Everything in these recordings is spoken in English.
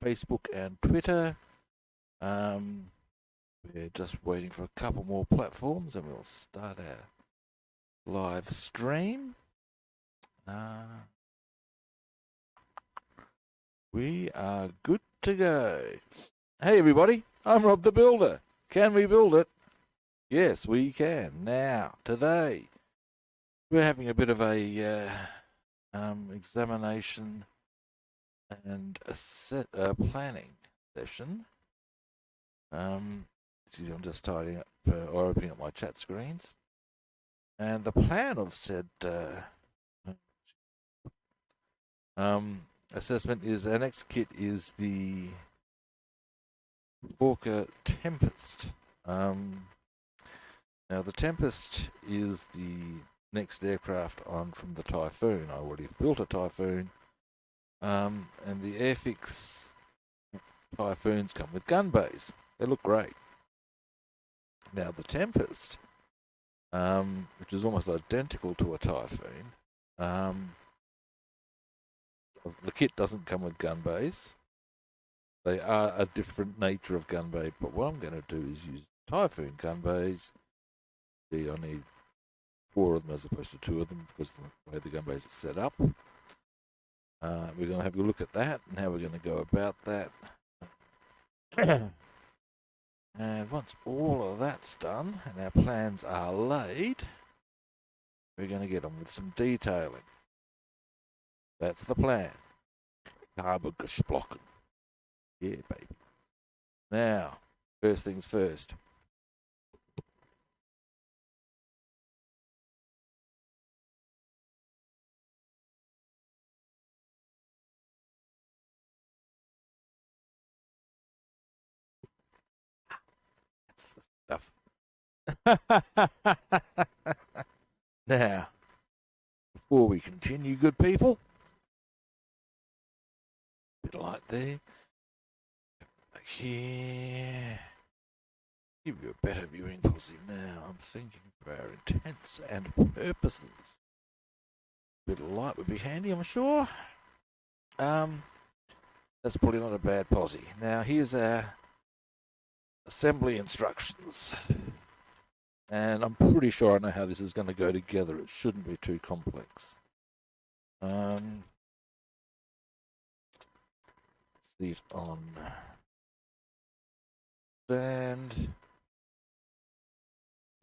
Facebook and Twitter. We're just waiting for a couple more platforms and we'll start our live stream. We are good to go. Hey everybody, I'm Rob the Builder. Can we build it? Yes, we can. Now, today, we're having a bit of a examination and a planning session. Excuse me, I'm just tidying up or opening up my chat screens. And the plan of said assessment is our next kit is the Hawker Tempest. Now the Tempest is the next aircraft on from the Typhoon. I already built a Typhoon, and the Airfix Typhoons come with gun bays. They look great. Now the Tempest, which is almost identical to a Typhoon, the kit doesn't come with gun bays. They are a different nature of gun bay, but what I'm going to do is use Typhoon gun bays. See, I need 4 of them as opposed to 2 of them because of the way the gun bays are set up. We're going to have a look at that and how we're going to go about that. And once all of that's done and our plans are laid, we're going to get on with some detailing. That's the plan. Carbon gesprochen. Yeah, baby. Now, first things first. That's the stuff. Now, before we continue, good people, bit of light there. Back here. Give you a better viewing posse now. I'm thinking for our intents and purposes. Bit of light would be handy, I'm sure. That's probably not a bad posse. Now here's our assembly instructions. And I'm pretty sure I know how this is going to go together. It shouldn't be too complex. See it on stand.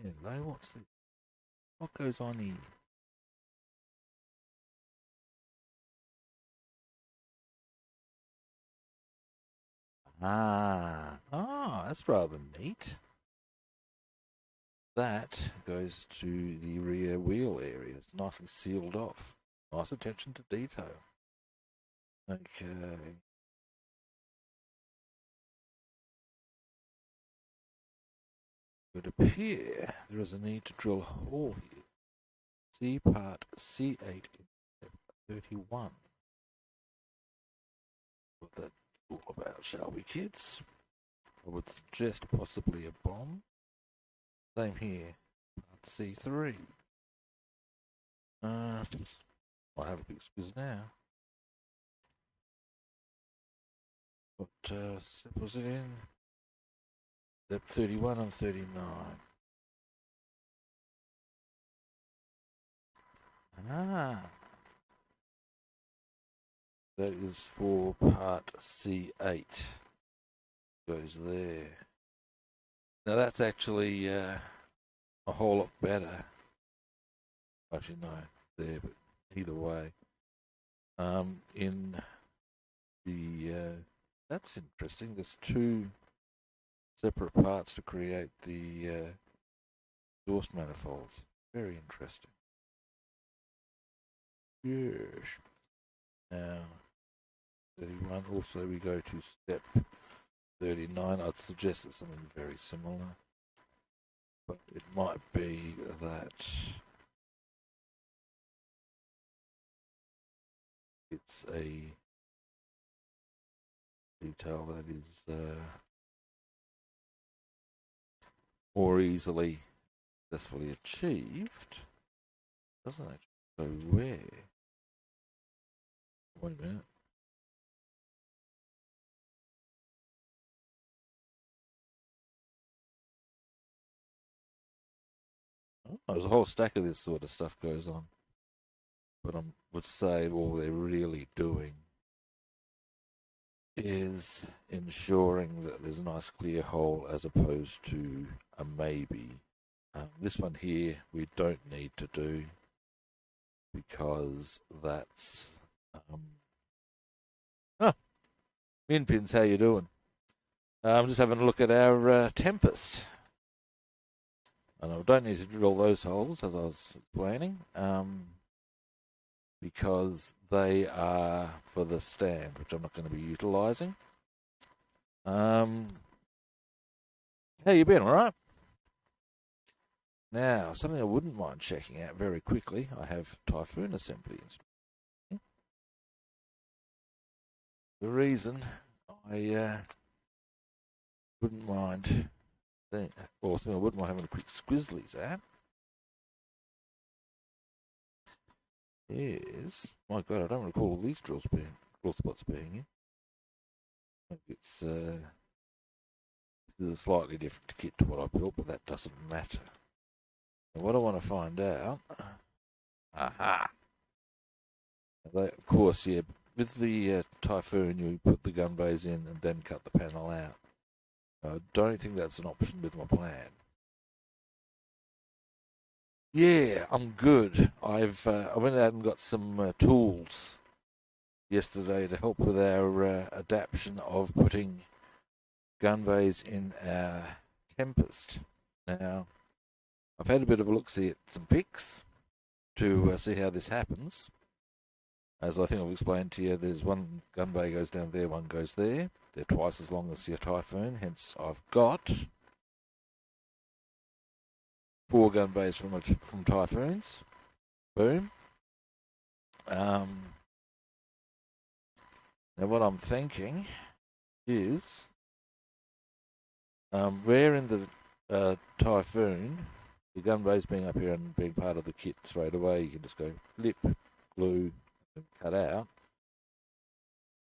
Hello, what's this? What goes on here? That's rather neat. That goes to the rear wheel area. It's nicely sealed off. Nice attention to detail. Okay. It would appear there is a need to drill a hole here. See part C8 in step 31. What that's all about, shall we, kids? I would suggest possibly a bomb. Same here. Part C3. I have a big squiz now. What step was it in? Step 31 and 39. That is for part C8. Goes there. Now that's actually a whole lot better. Actually, no, there, but either way. In the that's interesting. There's 2 separate parts to create the exhaust manifolds. Very interesting. Yes. Now, 31. Also, we go to step 39. I'd suggest it's something very similar, but it might be that it's a detail that is more easily successfully achieved. Doesn't it? So where? Wait a minute. There's a whole stack of this sort of stuff goes on. But I would say all they're really doing is ensuring that there's a nice clear hole as opposed to a maybe. This one here we don't need to do because that's Minpins, how you doing? I'm just having a look at our Tempest. And I don't need to drill those holes as I was explaining, because they are for the stand, which I'm not going to be utilising. How you been, all right? Now, something I wouldn't mind checking out very quickly, I have Typhoon assembly installed. The reason I wouldn't mind, or something I wouldn't mind having a quick squizzlies at, is, my God, I don't recall all these drill spots being in. It's this is a slightly different kit to what I built, but that doesn't matter. And what I want to find out, aha! Of course, yeah, with the Typhoon, you put the gun bays in and then cut the panel out. I don't think that's an option with my plan. Yeah, I'm good. I went out and got some tools yesterday to help with our adaptation of putting gun bays in our Tempest. Now, I've had a bit of a look-see at some pics to see how this happens. As I think I've explained to you, there's one gun bay goes down there, one goes there. They're twice as long as your Typhoon, hence I've got 4 gun bays from Typhoons. Boom. Now what I'm thinking is, where in the Typhoon, the gun bays being up here and being part of the kit straight away, you can just go flip, glue, and cut out.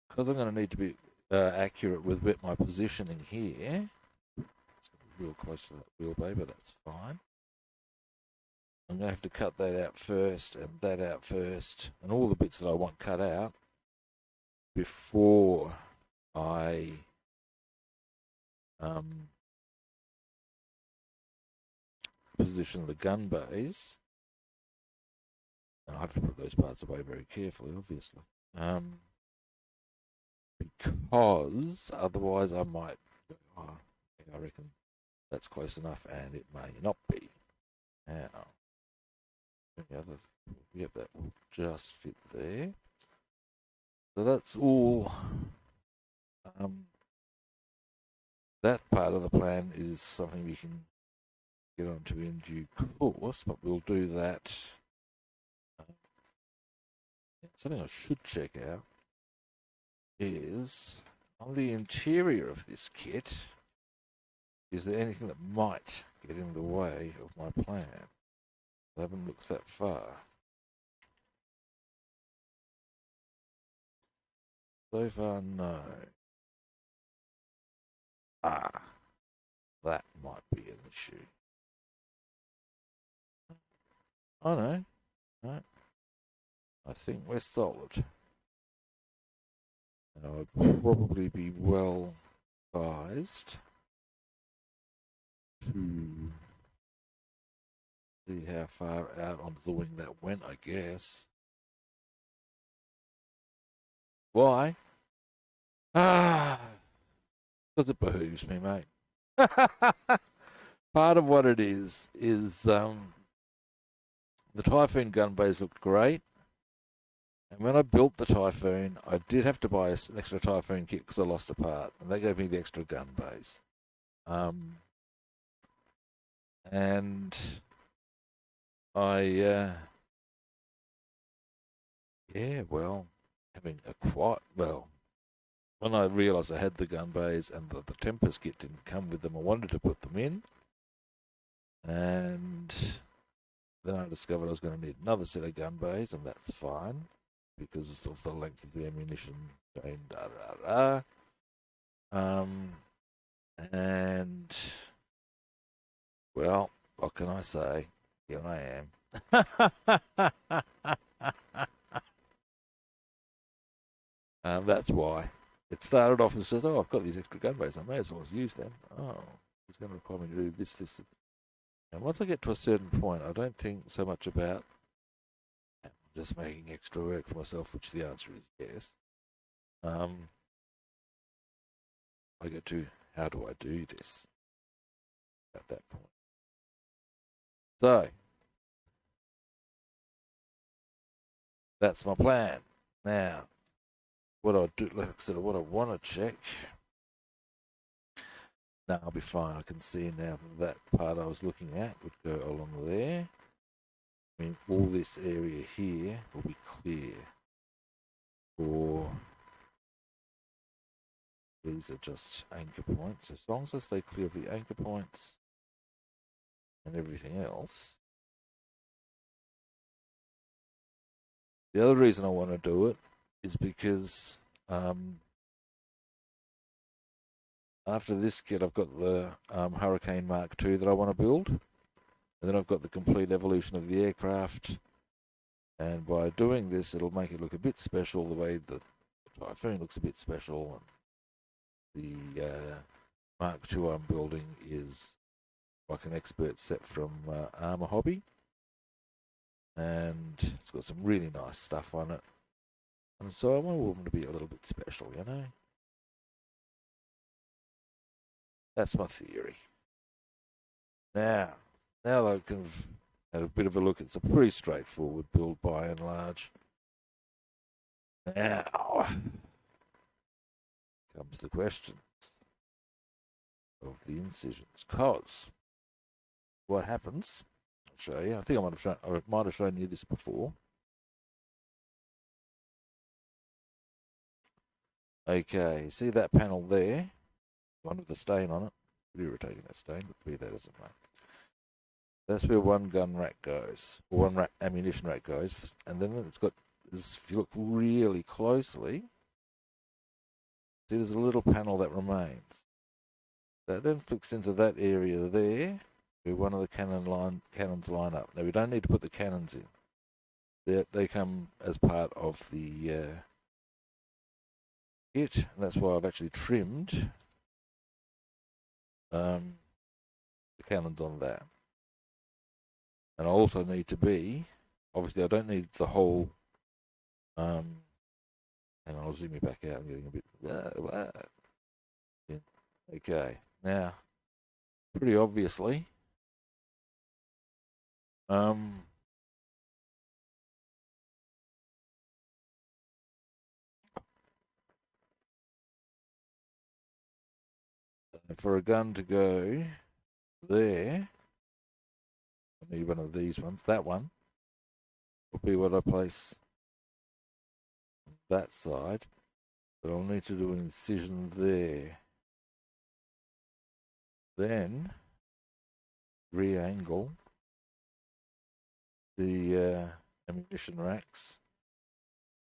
Because I'm going to need to be accurate with my positioning here. It's going to be real close to that wheel bay, but that's fine. I'm going to have to cut that out first and that out first, and all the bits that I want cut out before I position the gun bays. I have to put those parts away very carefully, obviously, because otherwise I might. I reckon that's close enough, and it may not be. Now, yep, that will just fit there. So that's all. That part of the plan is something we can get onto in due course, but we'll do that. Something I should check out is on the interior of this kit, is there anything that might get in the way of my plan? I haven't looked that far. So far, no. That might be an issue. Oh no, no. I think we're solid. Now I'd probably be well advised to see how far out onto the wing that went, I guess. Why? Because it behooves me, mate. Part of what it is the Typhoon gun bays looked great. And when I built the Typhoon, I did have to buy an extra Typhoon kit because I lost a part. And they gave me the extra gun bays. And I, yeah, well, when I realised I had the gun bays and the Tempest kit didn't come with them, I wanted to put them in. And then I discovered I was going to need another set of gun bays, and that's fine because of the length of the ammunition chain. And well, what can I say? Here I am. That's why. It started off as just, oh, I've got these extra gun bays, I may as well use them. Oh, it's going to require me to do this, this. And once I get to a certain point, I don't think so much about just making extra work for myself, which the answer is yes. I get to, how do I do this at that point? So, that's my plan. Now, what I do, like I said, what I want to check. Now I'll be fine. I can see now that part I was looking at would go along there. I mean, all this area here will be clear. For these are just anchor points. As long as I stay clear of the anchor points and everything else. The other reason I want to do it is because after this kit, I've got the Hurricane Mark II that I want to build. And then I've got the complete evolution of the aircraft. And by doing this, it'll make it look a bit special, the way the Typhoon looks a bit special. And the Mark II I'm building is like an expert set from Armour Hobby. And it's got some really nice stuff on it. And so I want them to be a little bit special, you know? That's my theory. Now that I can have a bit of a look, it's a pretty straightforward build by and large. Now comes the questions of the incisions, cause what happens, I'll show you. I think I might have shown you this before. Okay, see that panel there? One with the stain on it. Pretty irritating, that stain, but be that as it may. That's where one gun rack goes, or one ammunition rack goes, and then it's got this. If you look really closely, see there's a little panel that remains. That then flicks into that area there, where one of the cannons line up. Now we don't need to put the cannons in. They come as part of the kit, and that's why I've actually trimmed the cannons on that. And I also need to be, obviously I don't need the whole, and I'll zoom you back out, I'm getting a bit, okay, now, pretty obviously, for a gun to go there, I need one of these ones. That one will be what I place on that side, but I'll need to do an incision there. Then re-angle the ammunition racks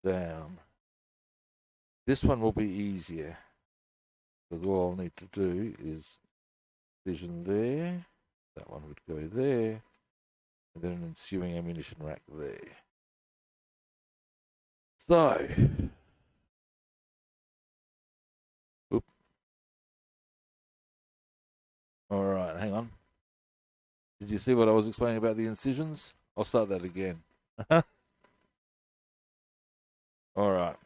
down. This one will be easier, because all I'll need to do is incision there, that one would go there, and then an ensuing ammunition rack there. So, all right, hang on. Did you see what I was explaining about the incisions? I'll start that again. All right.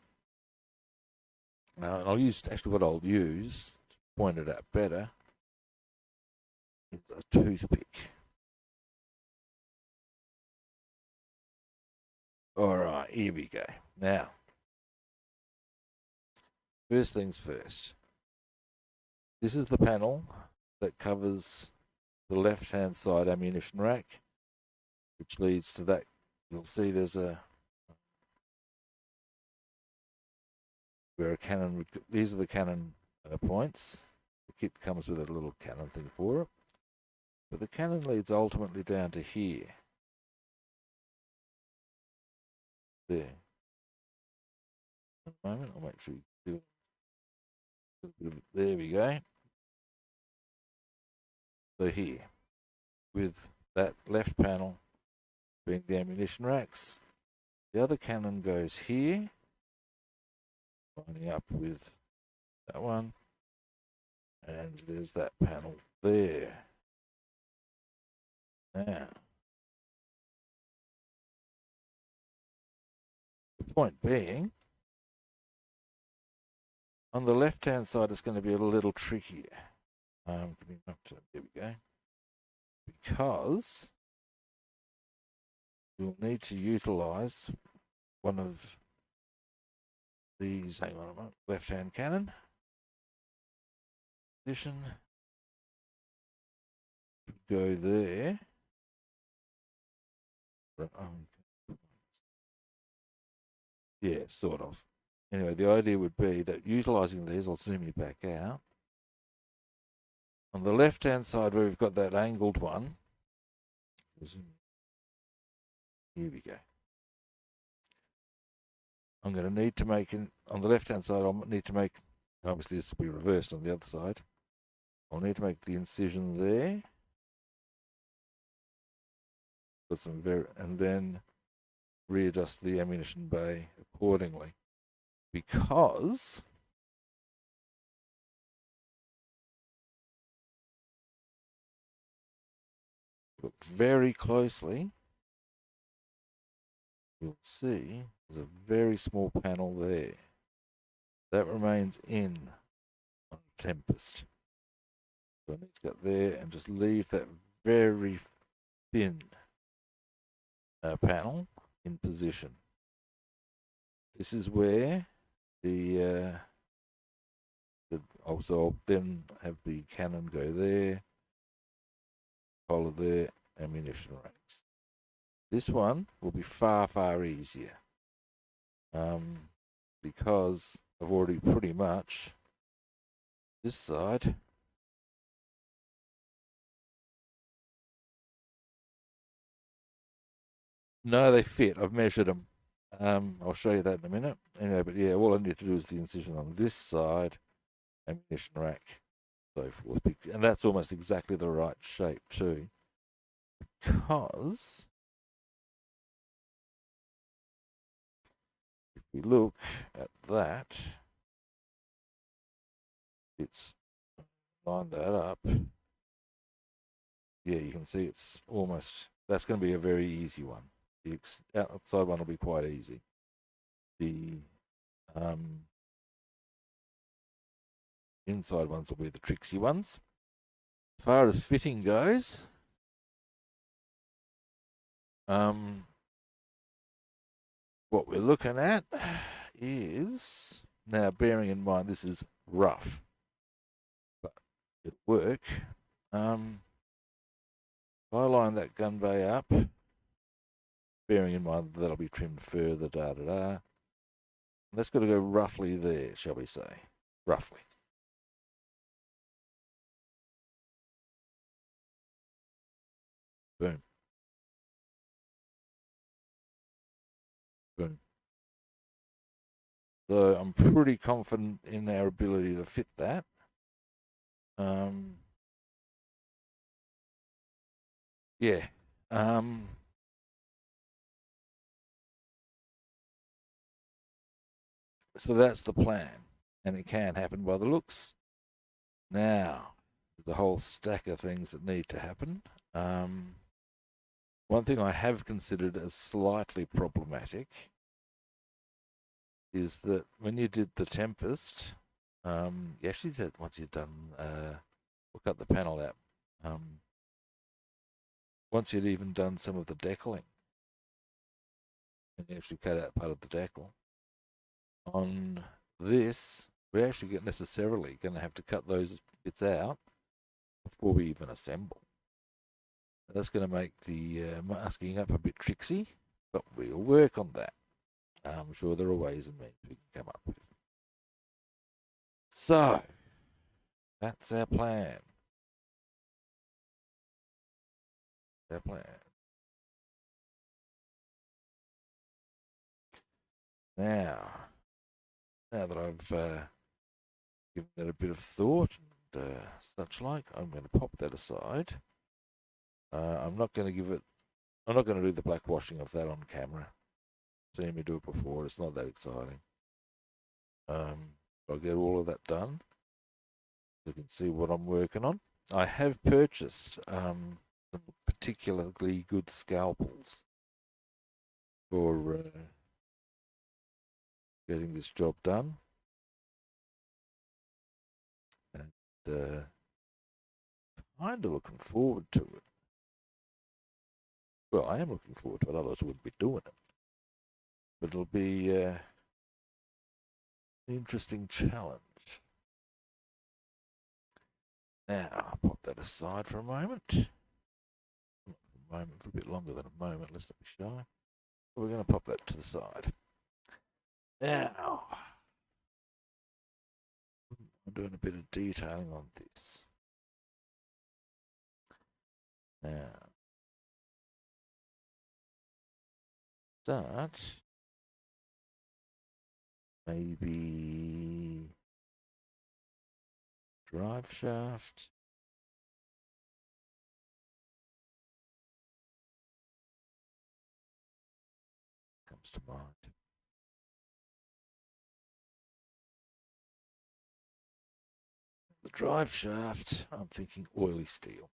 Now, I'll use, actually what I'll use, to point it out better, is a toothpick. All right, here we go. Now, first things first. This is the panel that covers the left-hand side ammunition rack, which leads to that. You'll see there's where a cannon would go. These are the cannon points. The kit comes with a little cannon thing for it, but the cannon leads ultimately down to here. There. At the moment, I'll make sure you do it. There we go. So here, with that left panel being the ammunition racks. The other cannon goes here, lining up with that one, and there's that panel there. Now, the point being, on the left-hand side, it's going to be a little trickier. There we go. Because you'll need to utilize one of these, hang on a moment, left-hand cannon. Position. Go there. Yeah, sort of. Anyway, the idea would be that utilizing these, I'll zoom you back out. On the left-hand side where we've got that angled one, here we go. I'm going to need to make, on the left-hand side, I'll need to make, obviously this will be reversed on the other side. I'll need to make the incision there. Put some and then readjust the ammunition bay accordingly. Because look very closely, you'll see there's a very small panel there. That remains in on Tempest. So I need to get there and just leave that very thin panel in position. This is where also I'll then have the cannon go there, collar there, ammunition racks. This one will be far, far easier because I've already pretty much this side no, they fit. I've measured them. I'll show you that in a minute. Anyway, but yeah, all I need to do is the incision on this side, ammunition rack, so forth. And that's almost exactly the right shape too. Because if we look at that, it's line that up. Yeah, you can see it's almost, that's going to be a very easy one. The outside one will be quite easy. The inside ones will be the tricksy ones. As far as fitting goes, what we're looking at is, now bearing in mind this is rough, but it'll work. If I line that gun bay up, bearing in mind that that'll be trimmed further, that's got to go roughly there, shall we say, roughly. Boom. Boom. So I'm pretty confident in our ability to fit that. Yeah. So that's the plan, and it can happen by the looks. Now, the whole stack of things that need to happen. One thing I have considered as slightly problematic is that when you did the Tempest, you actually did, once you'd done, we'll cut the panel out. Once you'd even done some of the decaling, and you actually cut out part of the decal, on this, we're actually necessarily going to have to cut those bits out before we even assemble. That's going to make the masking up a bit tricksy, but we'll work on that. I'm sure there are ways and means we can come up with. So, that's our plan. Our plan. Now that I've given that a bit of thought and such like, I'm going to pop that aside. I'm not going to give it. I'm not going to do the black washing of that on camera. Seen me do it before. It's not that exciting. I'll get all of that done. You can see what I'm working on. I have purchased some particularly good scalpels for getting this job done, and kind of looking forward to it. Well, I am looking forward to it, otherwise I wouldn't be doing it. But it'll be an interesting challenge. Now, I'll pop that aside for a moment. Not for a moment, for a bit longer than a moment, let's not be shy. We're going to pop that to the side. Now, I'm doing a bit of detailing on this. Now, start maybe drive shaft. Comes to mind. The drive shaft, I'm thinking oily steel.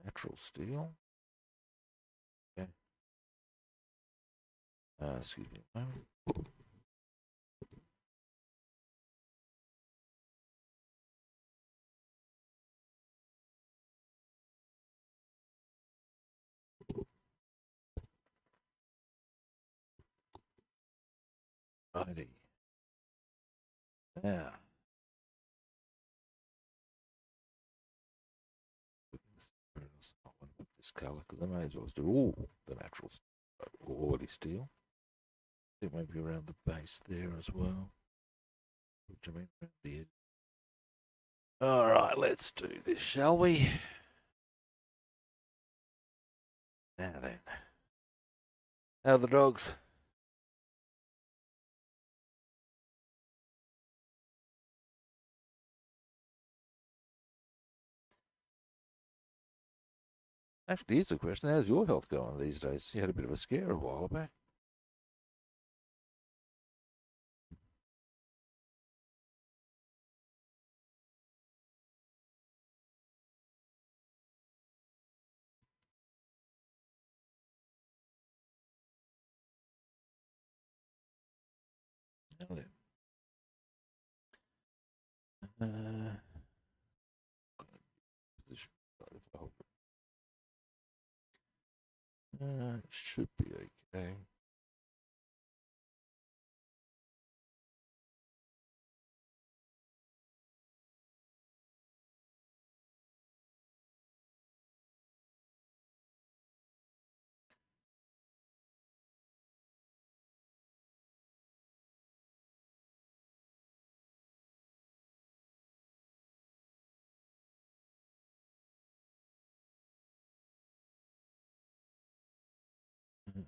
Natural steel. Okay. Excuse me a moment. Righty. Now, I want to put this colour because I may as well do all the natural oily steel. I think maybe around the base there as well. Which I mean around the edge. All right, let's do this, shall we? Now then, how are the dogs? Actually, here's a question. How's your health going these days? You had a bit of a scare a while back. Now then, position. Should be okay.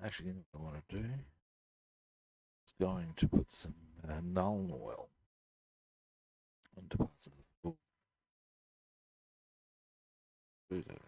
Actually, you know what I want to do? It's going to put some null oil onto parts of the floor. Do that.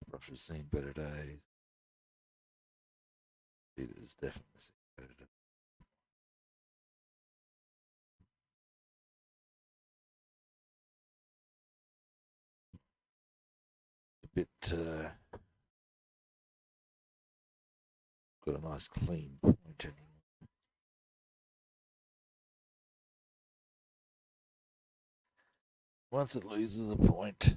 Brush has seen better days. It has definitely seen better days. A bit got a nice clean point anyway. once it loses a point,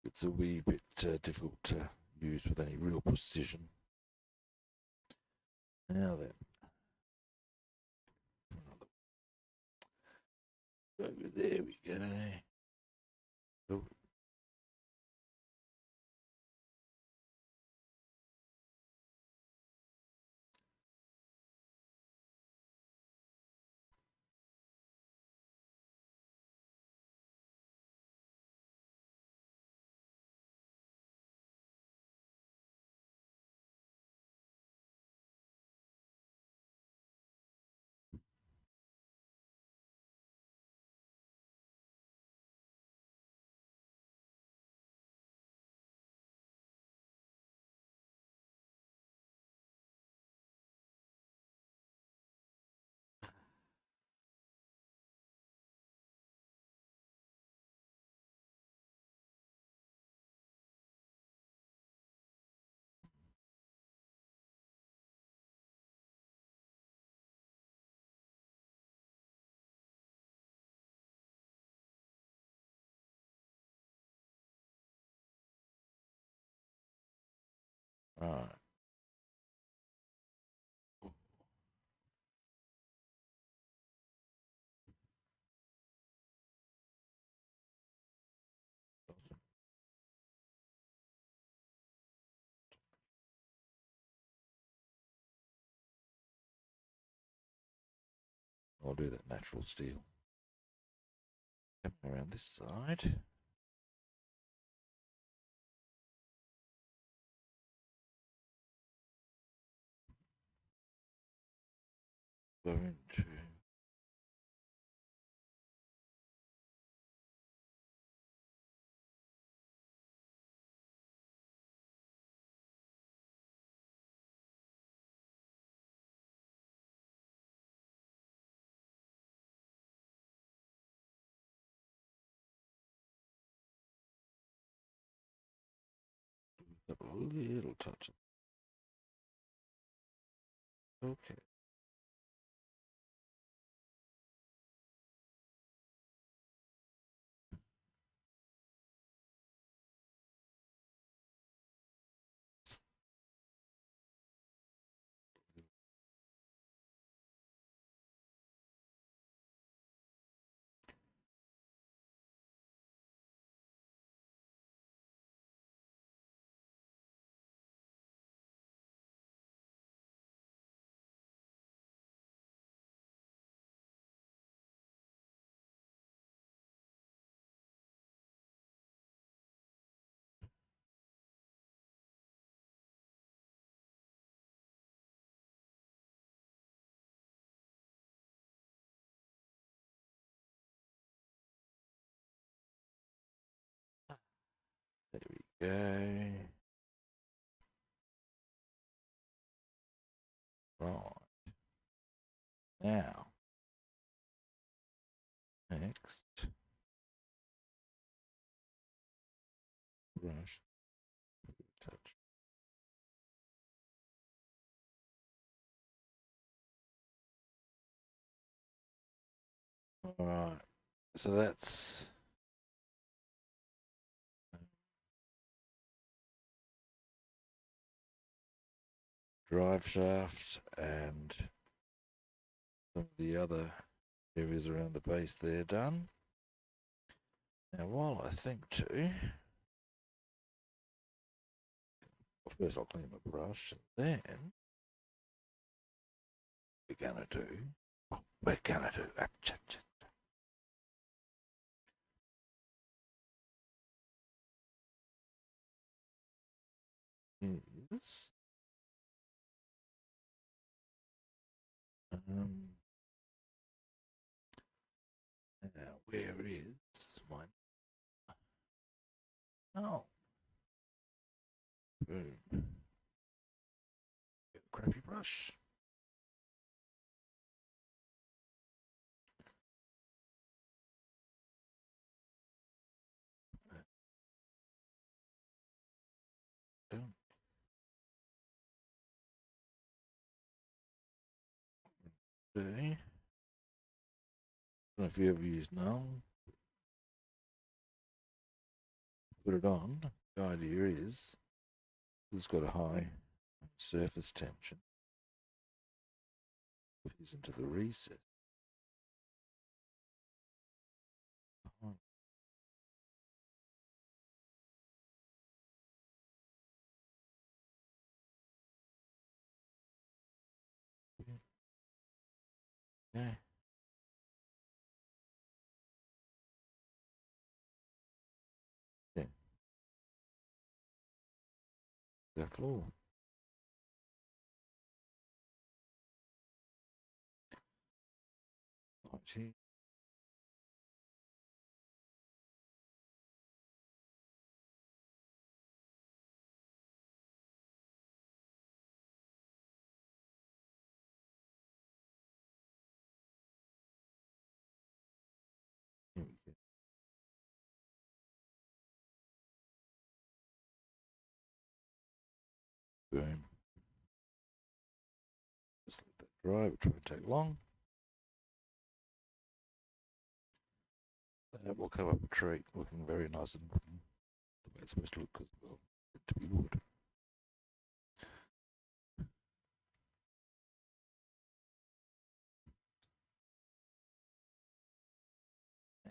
it's a wee bit difficult to use with any real precision. Now then, there we go. Oh. Right. I'll do that natural steel. Coming around this side. Go into a little touch. Okay. There we go. Right. Now, next, brush, touch. Alright, so that's drive shaft and some of the other areas around the base there done. Now, while I think to, well, first I'll clean my brush, and then we're gonna do, is, now where is my, oh, boom, get a crappy brush. Okay. know if you ever used null. Put it on. The idea is it's got a high surface tension. Put these into the reset. Yeah. Yeah. The floor. Right here. Here we go. Boom. Just let that dry, which won't take long. That will come up a tree looking very nice and wooden, the way it's supposed to look because well, meant to be wood.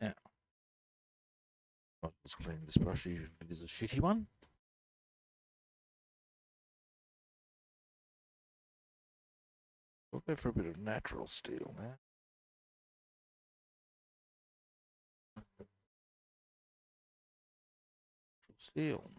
Yeah. I'll just clean this brush even if it is a shitty one. We'll go for a bit of natural steel now. Steel.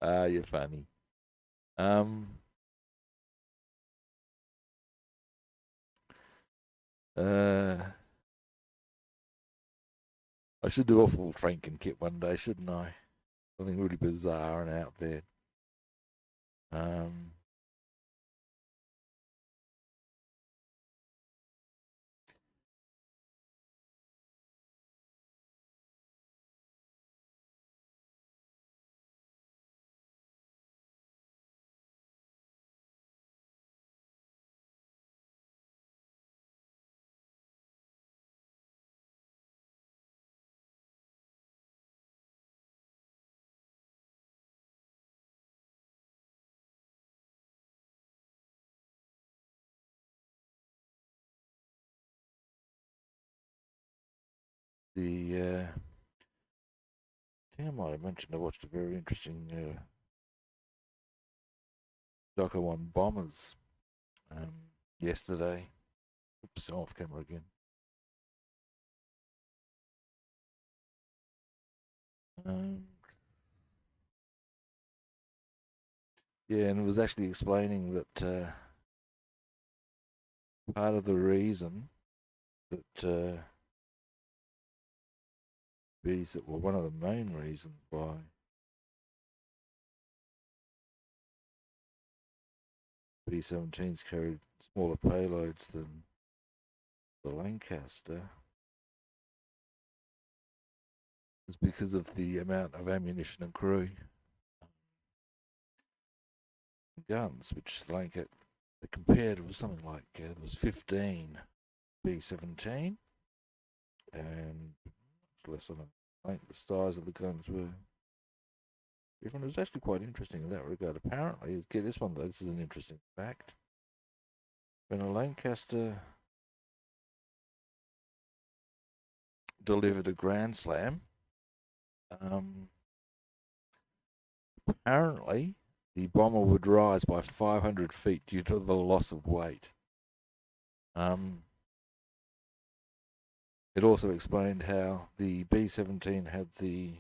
You're funny. I should do a full Franken kit one day, shouldn't I? Something really bizarre and out there. Um, the I think I might have mentioned I watched a very interesting doco on bombers yesterday. Oops, off camera again. Yeah, and it was actually explaining that part of the reason that well, one of the main reasons why B-17s carried smaller payloads than the Lancaster is because of the amount of ammunition and crew and guns, which Lancaster compared was something like it was 15 B-17 and less on I think the size of the guns were different. It was actually quite interesting in that regard. Apparently, get this one though, this is an interesting fact. When a Lancaster delivered a Grand Slam, apparently the bomber would rise by 500 feet due to the loss of weight. It also explained how the B-17 had the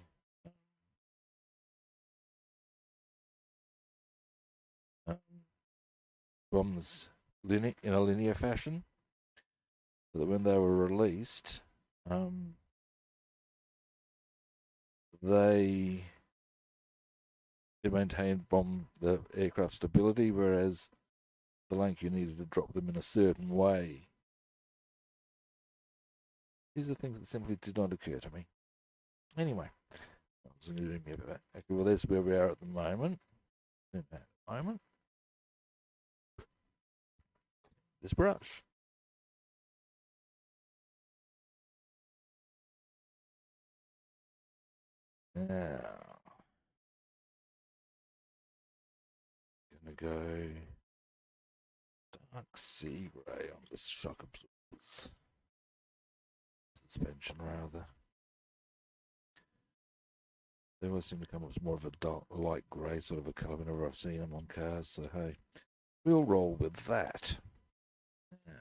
bombs in a linear fashion, so that when they were released, they maintained the aircraft stability, whereas the length you needed to drop them in a certain way. These are things that simply did not occur to me. Anyway, okay, well, that's where we are at the moment. This brush. Now, gonna go dark sea grey on this shock absorbers. Suspension, rather. They always seem to come up as more of a dark, light grey sort of a colour whenever I've seen them on cars, so hey, we'll roll with that. Yeah.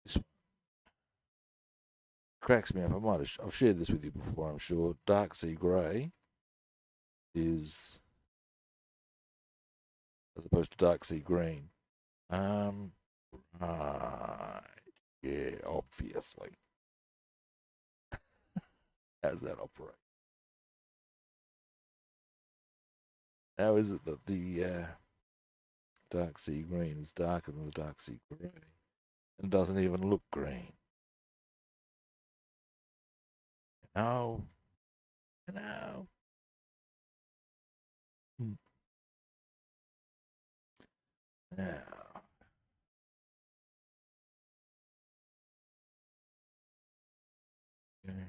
This cracks me up. I've shared this with you before, I'm sure. Dark sea grey is, as opposed to dark sea green. Right. Yeah, obviously. How does that operate? How is it that the dark sea green is darker than the dark sea grey and doesn't even look green? No. No. Now. Okay.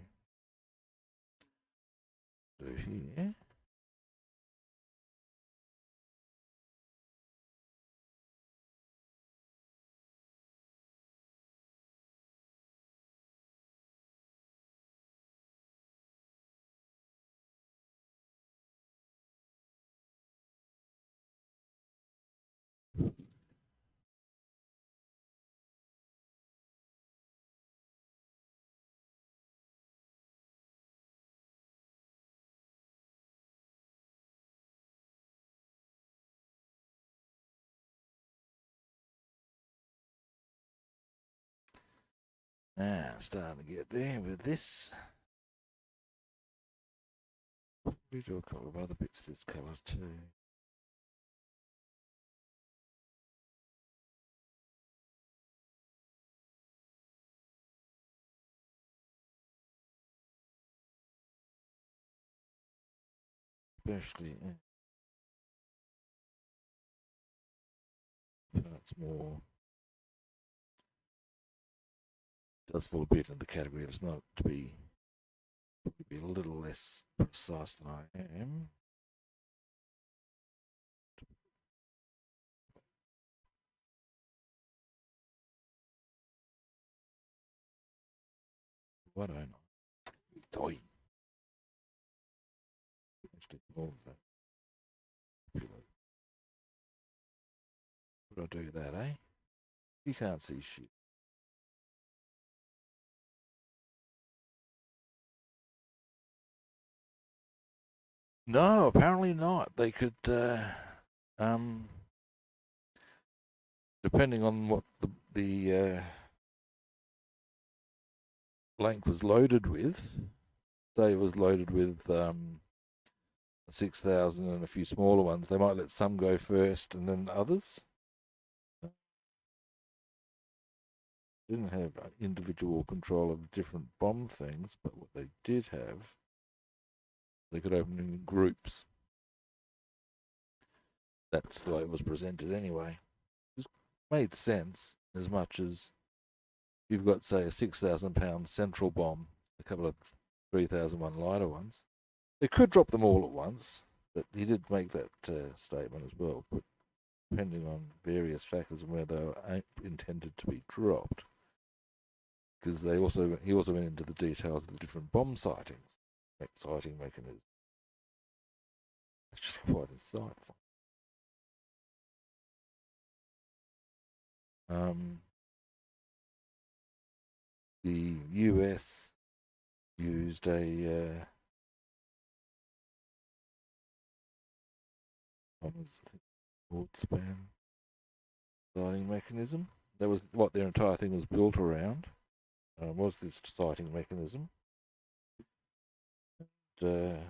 So here. Now, starting to get there with this. We do a couple of other bits this colour too. Especially parts more. Does fall a bit in the category. It's not to be a little less precise than I am. Why don't I? Die. Actually, all of that. Would I do that, eh? You can't see shit. No, apparently not. They could, depending on what the blank was loaded with. Say it was loaded with 6,000 and a few smaller ones. They might let some go first and then others. Didn't have individual control of different bomb things, but what they did have, they could open in groups. That's the way it was presented anyway. It made sense as much as you've got, say, a 6,000 pound central bomb, a couple of 3,001 lighter ones. They could drop them all at once. That he did make that statement as well, but depending on various factors and where they were intended to be dropped, because he also went into the details of the different bomb sightings, sighting mechanisms. It's just quite insightful. The US used a what was it, board span sighting mechanism. That was what their entire thing was built around. Was this sighting mechanism? Uh,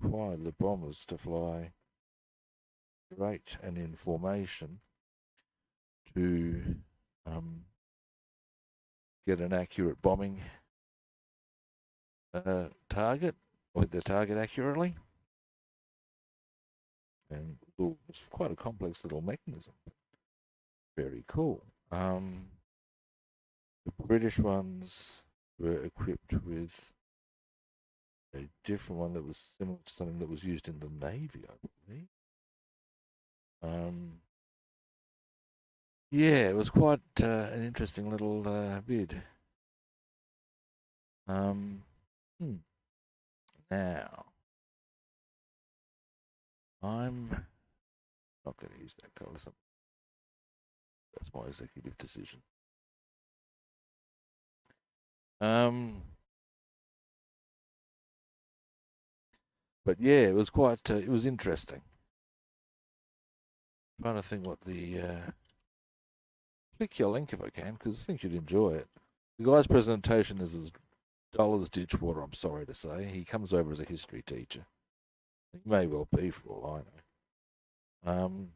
Required the bombers to fly straight and in formation to get an accurate bombing target, or hit the target accurately. And it was quite a complex little mechanism. Very cool. The British ones were equipped with a different one that was similar to something that was used in the Navy, I believe. Yeah, it was quite an interesting little bid. Now, I'm not going to use that colour. That's my executive decision. But yeah, it was quite. It was interesting. I'm trying to think what the. Click your link if I can, because I think you'd enjoy it. The guy's presentation is as dull as ditch water. I'm sorry to say. He comes over as a history teacher. He may well be, for all I know.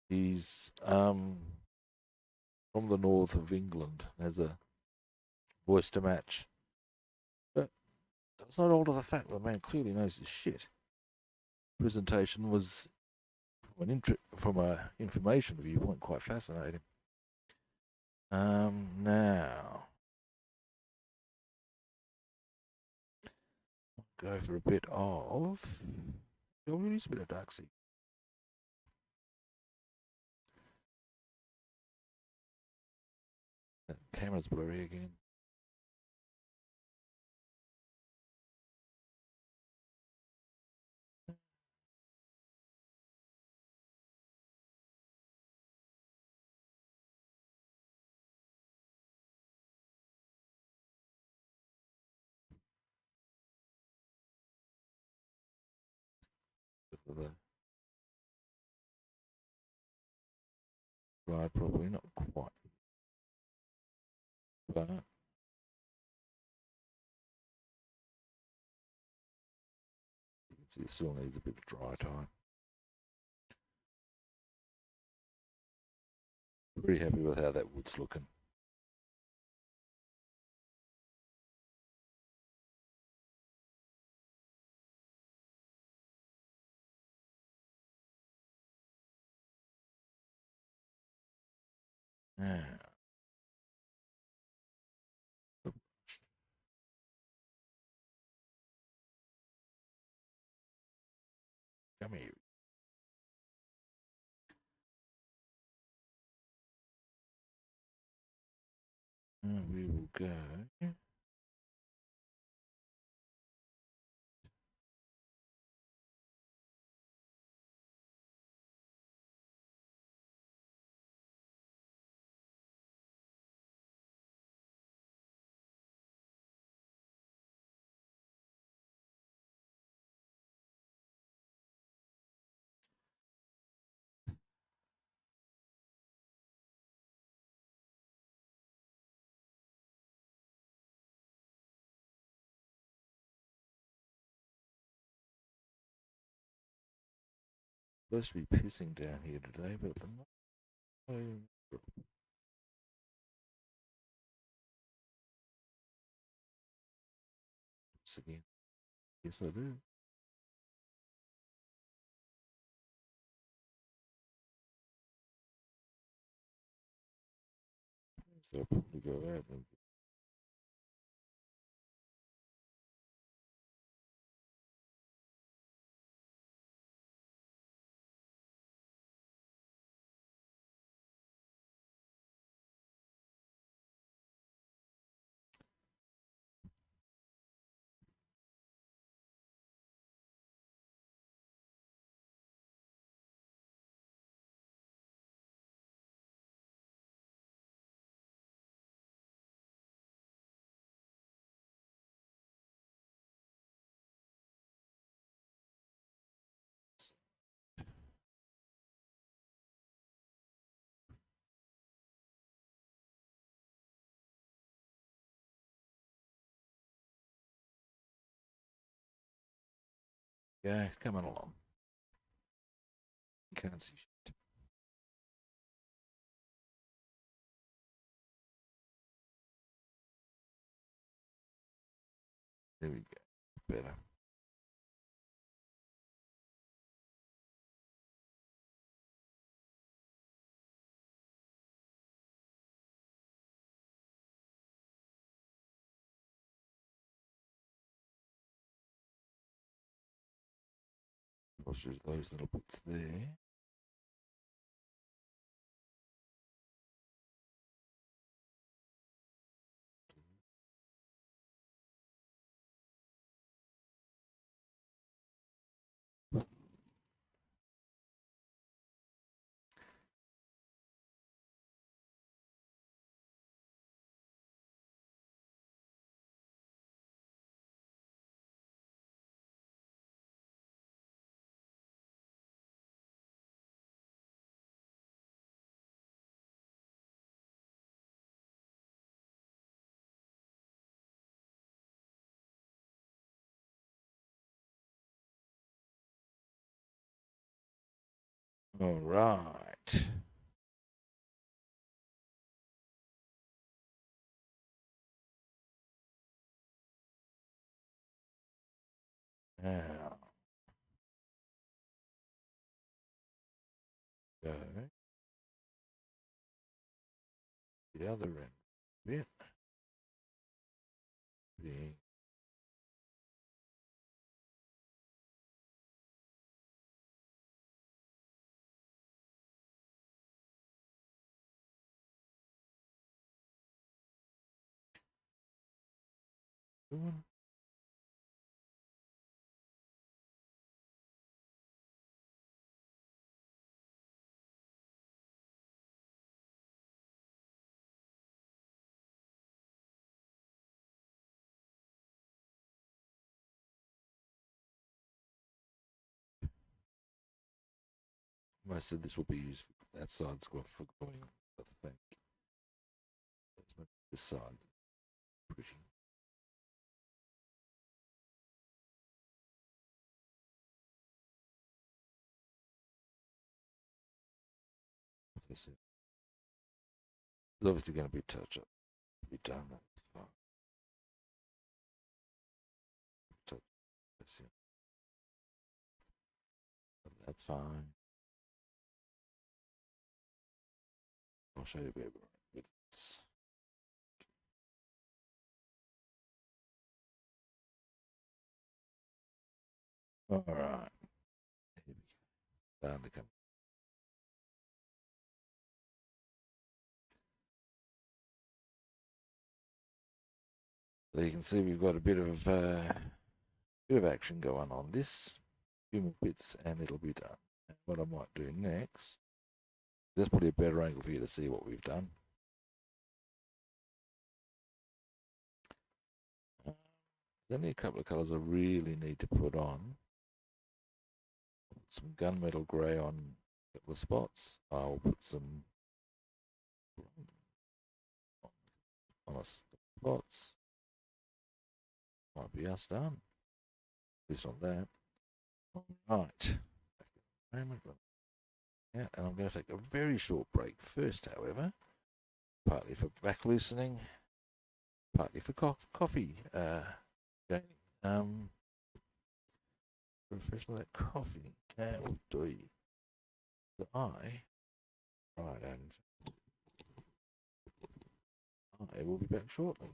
He's from the north of England. Has a voice to match. But that's not alter the fact that the man clearly knows his shit. Presentation was, from a information viewpoint, quite fascinating. Now, go for a bit of. I'll use a bit of dark sea. That camera's blurry again. The ride probably not quite, but you can see it still needs a bit of dry time. Pretty happy with how that wood's looking. Yeah. Come here. And we will go. Supposed to be pissing down here today, but the again. Yes, I do. So I'll probably go out and Yeah, it's coming along. You can't see shit. There we go. Better. Wash those little bits there. All right. Now, go the other end. Bit. Being doing. Most of this will be used for that side's got for going, I think. Let's make this side pretty. That's it. It's obviously going to be touch up. Be done. That's fine. Touch. That's it. That's fine. I'll show you where we're at with this. All right. Here we go. Down to come. So you can see we've got a bit of action going on this. Few more bits and it'll be done. And what I might do next, that's probably a better angle for you to see what we've done. There's only a couple of colours I really need to put on. Some gunmetal grey on a couple of spots. I'll put some on a spots. Might be us done. At least on that. Right. Yeah, and I'm going to take a very short break first, however. Partly for back loosening, partly for coffee. Professional at coffee. That'll do. So right, and I will be back shortly.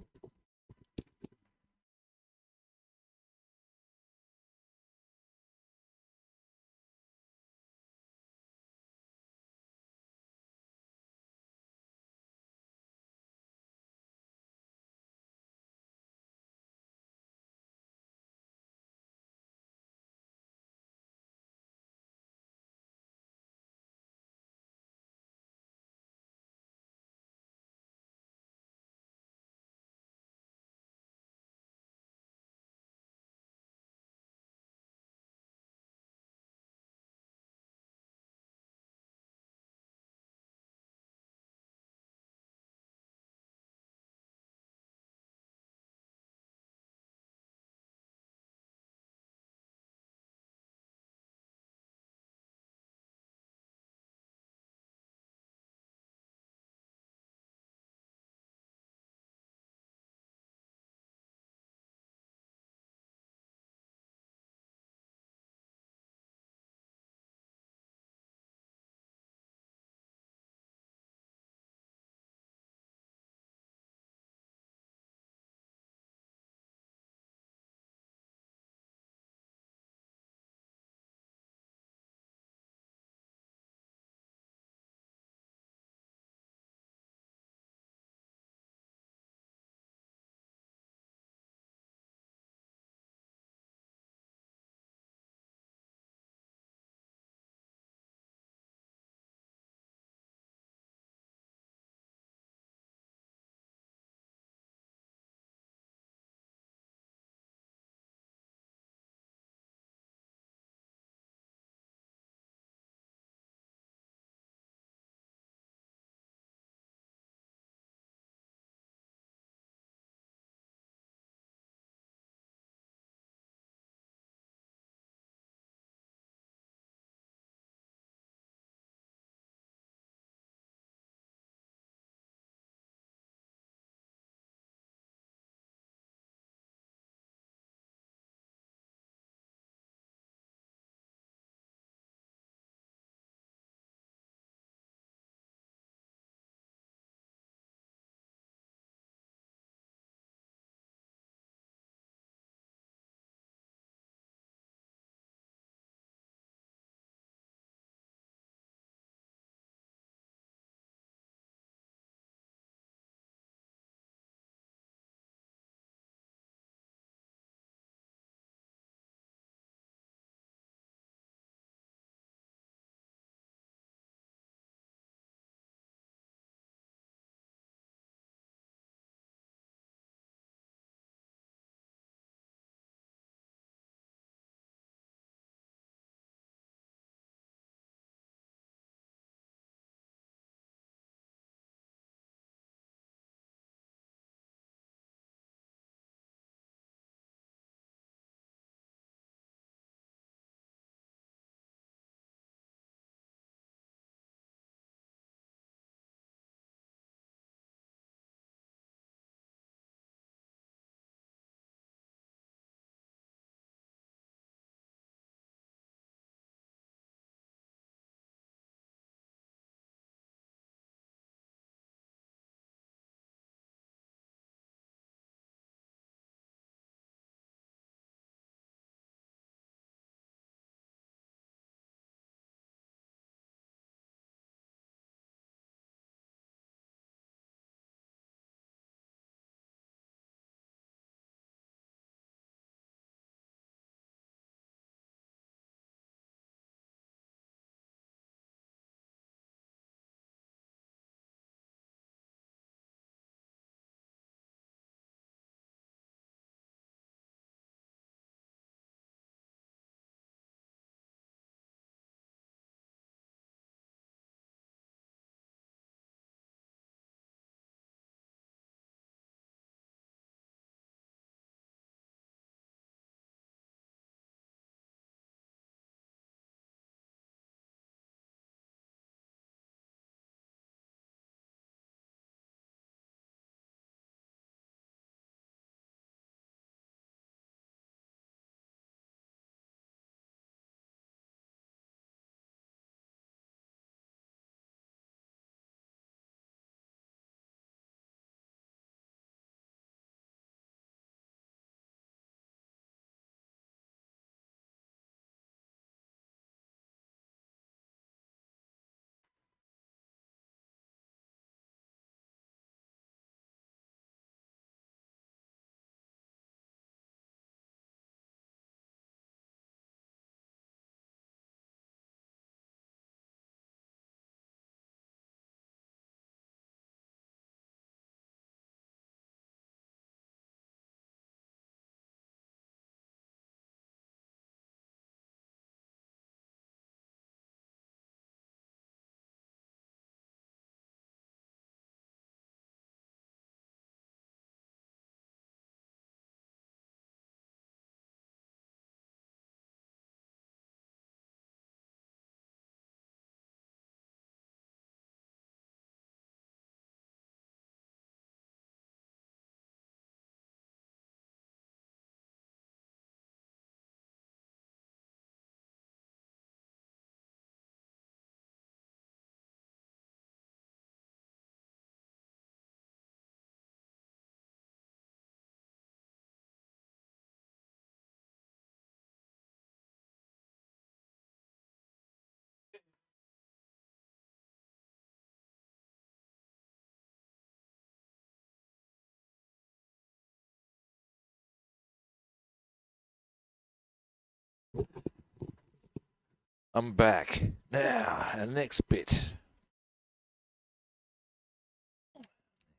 I'm back. Now, our next bit.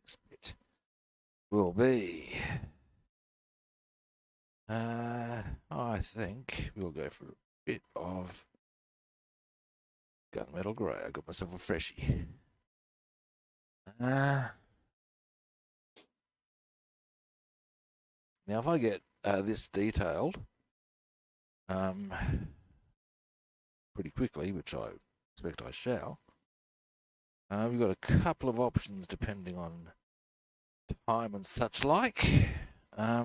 Next bit will be, I think we'll go for a bit of gunmetal grey. I got myself a freshie. Now, if I get this detailed pretty quickly, which I expect I shall, we've got a couple of options depending on time and such like. I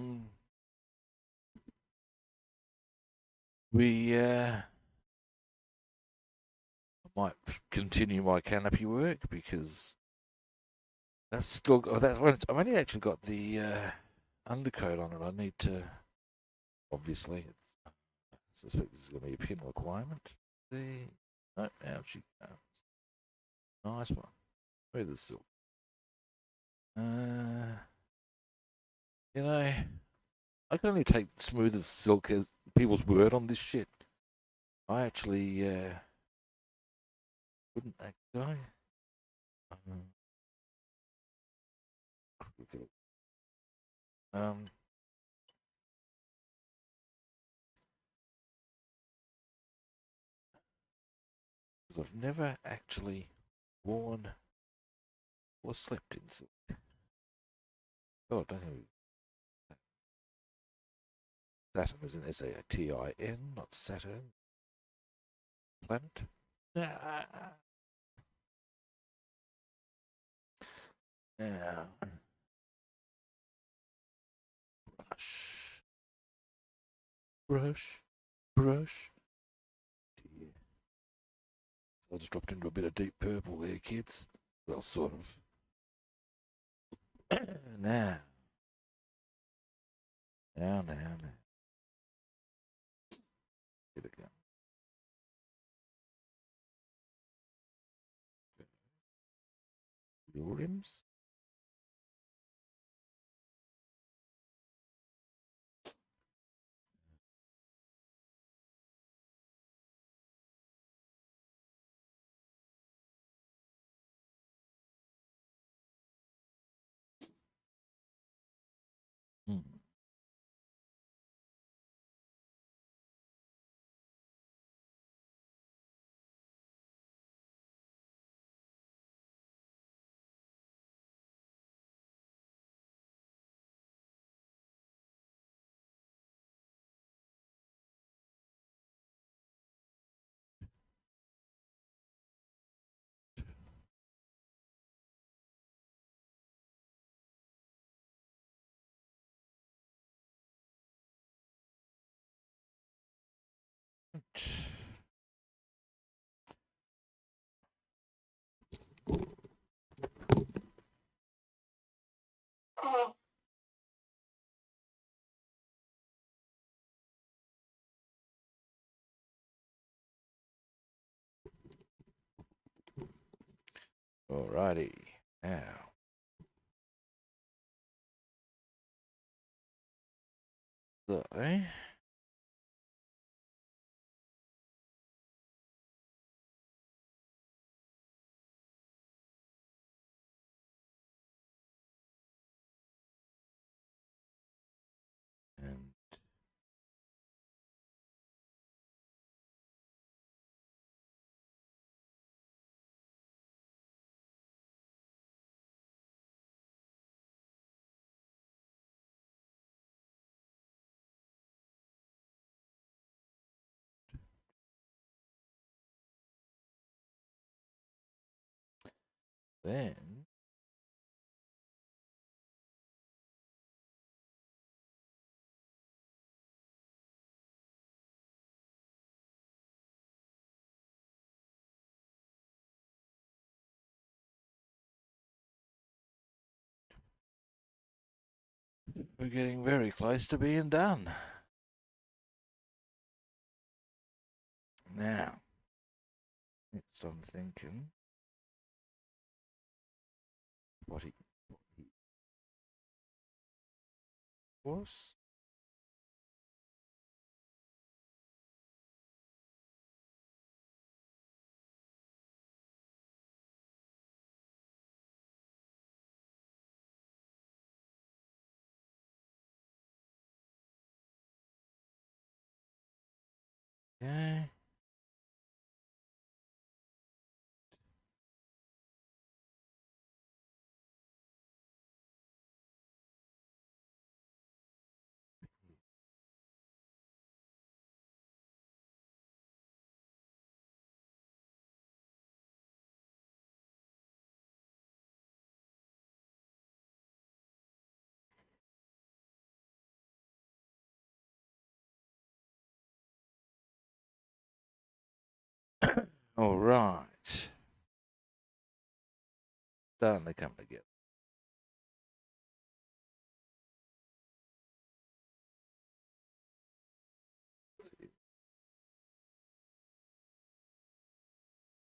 might continue my canopy work because that's still, that's when I've only actually got the undercoat on it. I need to, obviously, I suspect this is going to be a pin requirement. No, out she comes. Nice one. Where's the silk? You know, I can only take smooth as silk as people's word on this shit. I actually wouldn't actually. Because I've never actually worn or slept in silk. Oh, don't know. Saturn is an Satin, not Saturn. Planet. Now, brush, brush, brush. Dear. So I just dropped into a bit of deep purple there, kids. Well, sort of. now, now. Here we go. Your rims. Hmm. Alrighty. Now. So, and then we're getting very close to being done. Now, next I'm thinking, what he was. Okay. All right. Starting to come together.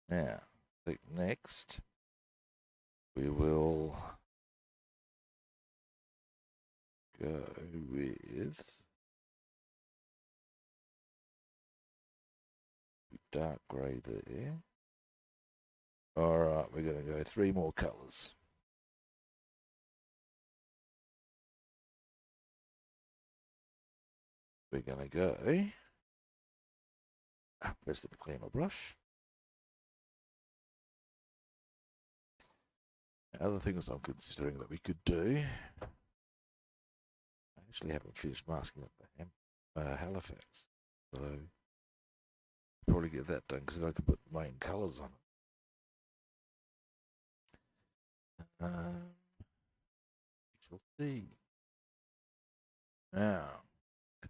Now, I think next we will go with dark grey there. All right, we're going to go 3 more colours. We're going to go, first let me clean my brush. Other things I'm considering that we could do, I actually haven't finished masking up the Halifax, so probably get that done because I can put the main colours on it. Shall see. Now,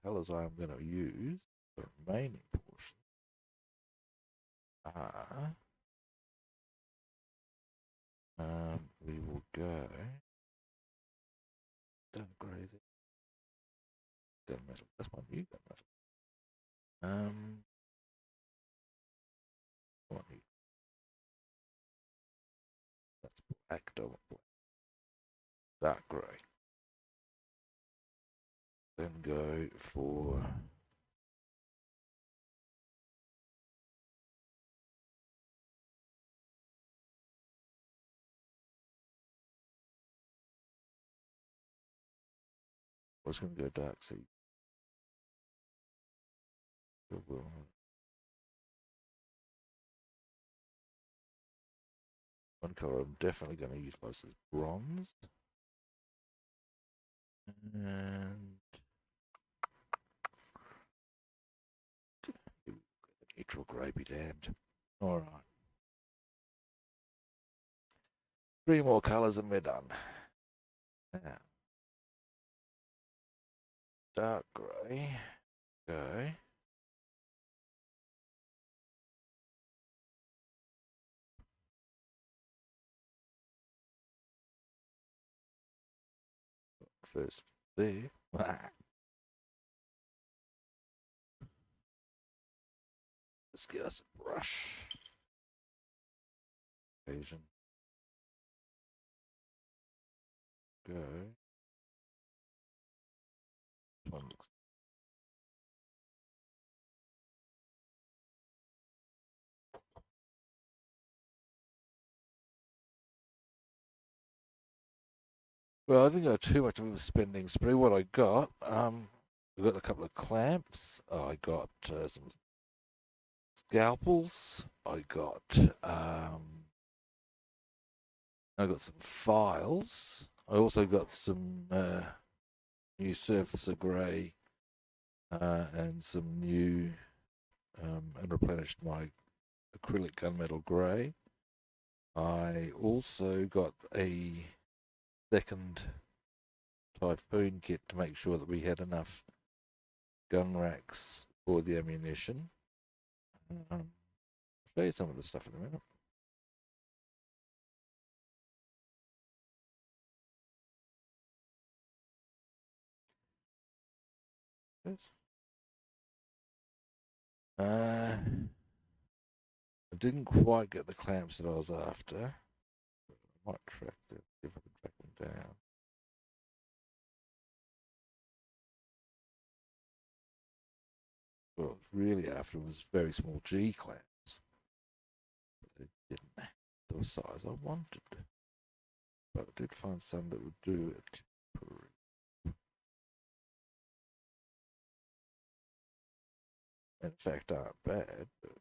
colours I'm going to use, the remaining portion, are, we will go dark grey there. Gunmetal, that's my new gunmetal. What new? That's black, don't want black. Dark grey. Then go for I was going to go dark sea. One colour I'm definitely going to utilise is bronze. And neutral grey be damned. Alright. 3 more colours and we're done. Now, dark grey. Go. First there. Let's get us a brush. Asian. Go. One looks. Well, I didn't go too much of a spending spree. What I got, I got a couple of clamps. I got some scalpels. I got some files. I also got some new surfacer grey and some new and replenished my acrylic gunmetal grey. I also got a second Typhoon kit to make sure that we had enough gun racks for the ammunition. I'll show you some of the stuff in a minute. I didn't quite get the clamps that I was after. I might track them, see if I can track them down. What I was really after was very small G clamps. But it didn't have the size I wanted. But I did find some that would do it. in fact aren't bad, but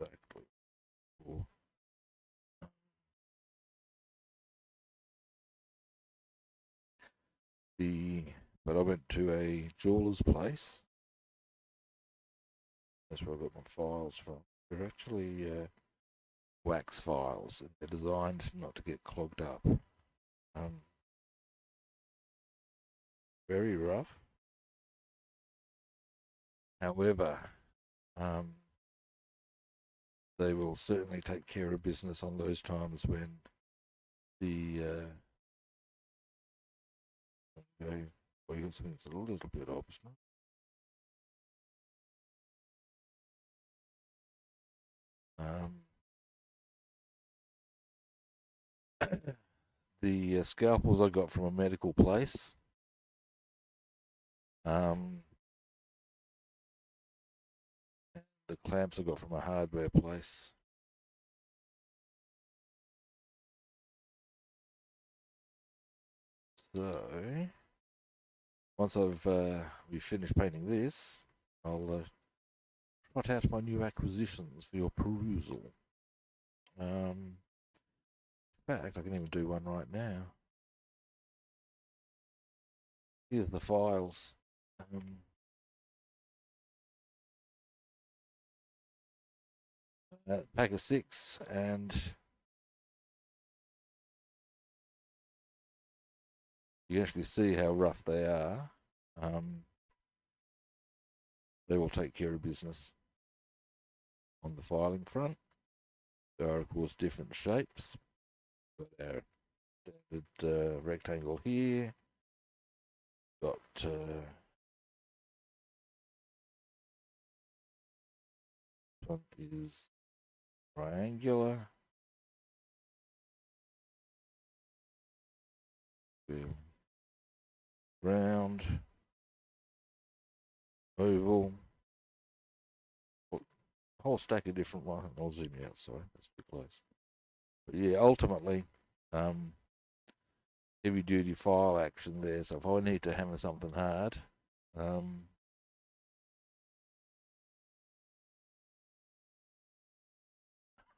exactly. Cool. But I went to a jeweler's place. That's where I got my files from. They're actually wax files. They're designed not to get clogged up. Very rough. However, um, they will certainly take care of business on those times when the well, you got something that's a little bit optional. The scalpels I got from a medical place. The clamps I got from a hardware place. So once we finished painting this, I'll trot out my new acquisitions for your perusal. In fact, I can even do one right now. Here's the files. Pack of 6, and you actually see how rough they are. They will take care of business on the filing front. There are, of course, different shapes. Got our standard rectangle here. Got one is triangular. Round, oval, whole stack of different ones. I'll zoom out, sorry, that's too close. But yeah, ultimately, heavy duty file action there. So if I need to hammer something hard,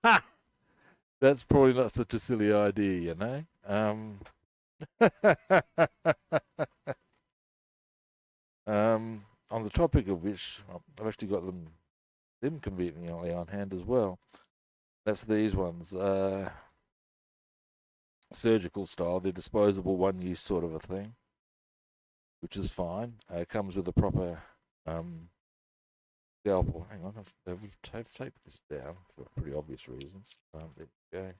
ha! That's probably not such a silly idea, you know. On the topic of which, I've actually got them conveniently on hand as well. That's these ones, surgical style. They're disposable, one-use sort of a thing, which is fine. It comes with a proper scalpel. Hang on, I've taped this down for pretty obvious reasons. There you go.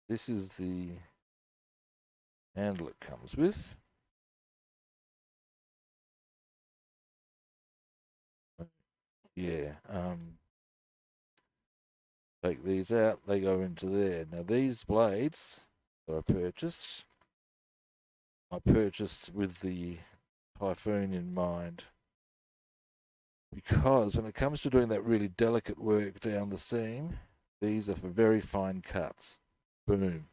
This is the handle it comes with. Yeah. Take these out, they go into there. Now these blades that I purchased with the Typhoon in mind. Because when it comes to doing that really delicate work down the seam, these are for very fine cuts. Boom.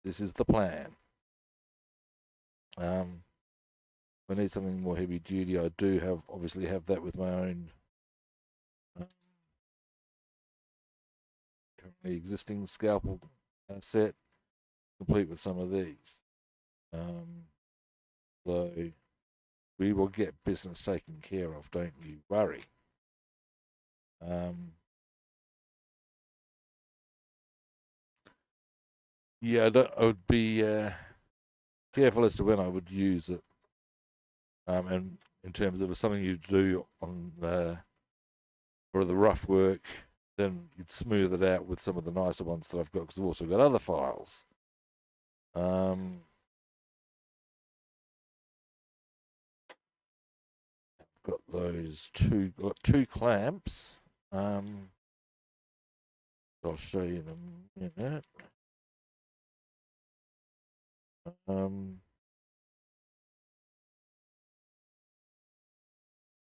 This is the plan. If I need something more heavy duty, I do obviously have that with my own currently existing scalpel set, complete with some of these. So we will get business taken care of, don't you worry. Yeah, I would be careful as to when I would use it. And in terms of something you do on for the rough work, then you'd smooth it out with some of the nicer ones that I've got, because I've also got other files. I've got two clamps. I'll show you them in a minute.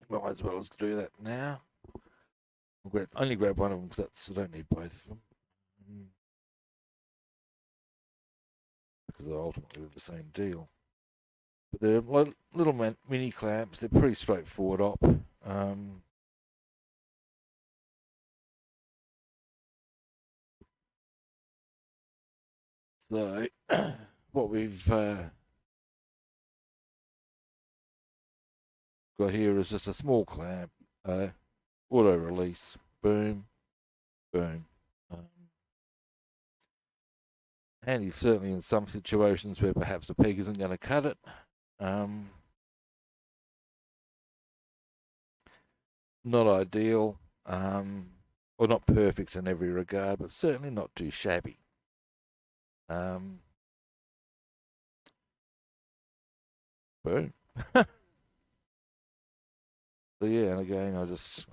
Might as well as do that now. I'll only grab one of them because I don't need both of them. because they're ultimately the same deal. But they're like little mini clamps. They're pretty straightforward op. So what we've got here is just a small clamp, auto release, boom, boom. Um, Handy certainly in some situations where perhaps a peg isn't going to cut it. Not ideal, or not perfect in every regard, but certainly not too shabby. Boom. So yeah, and again, I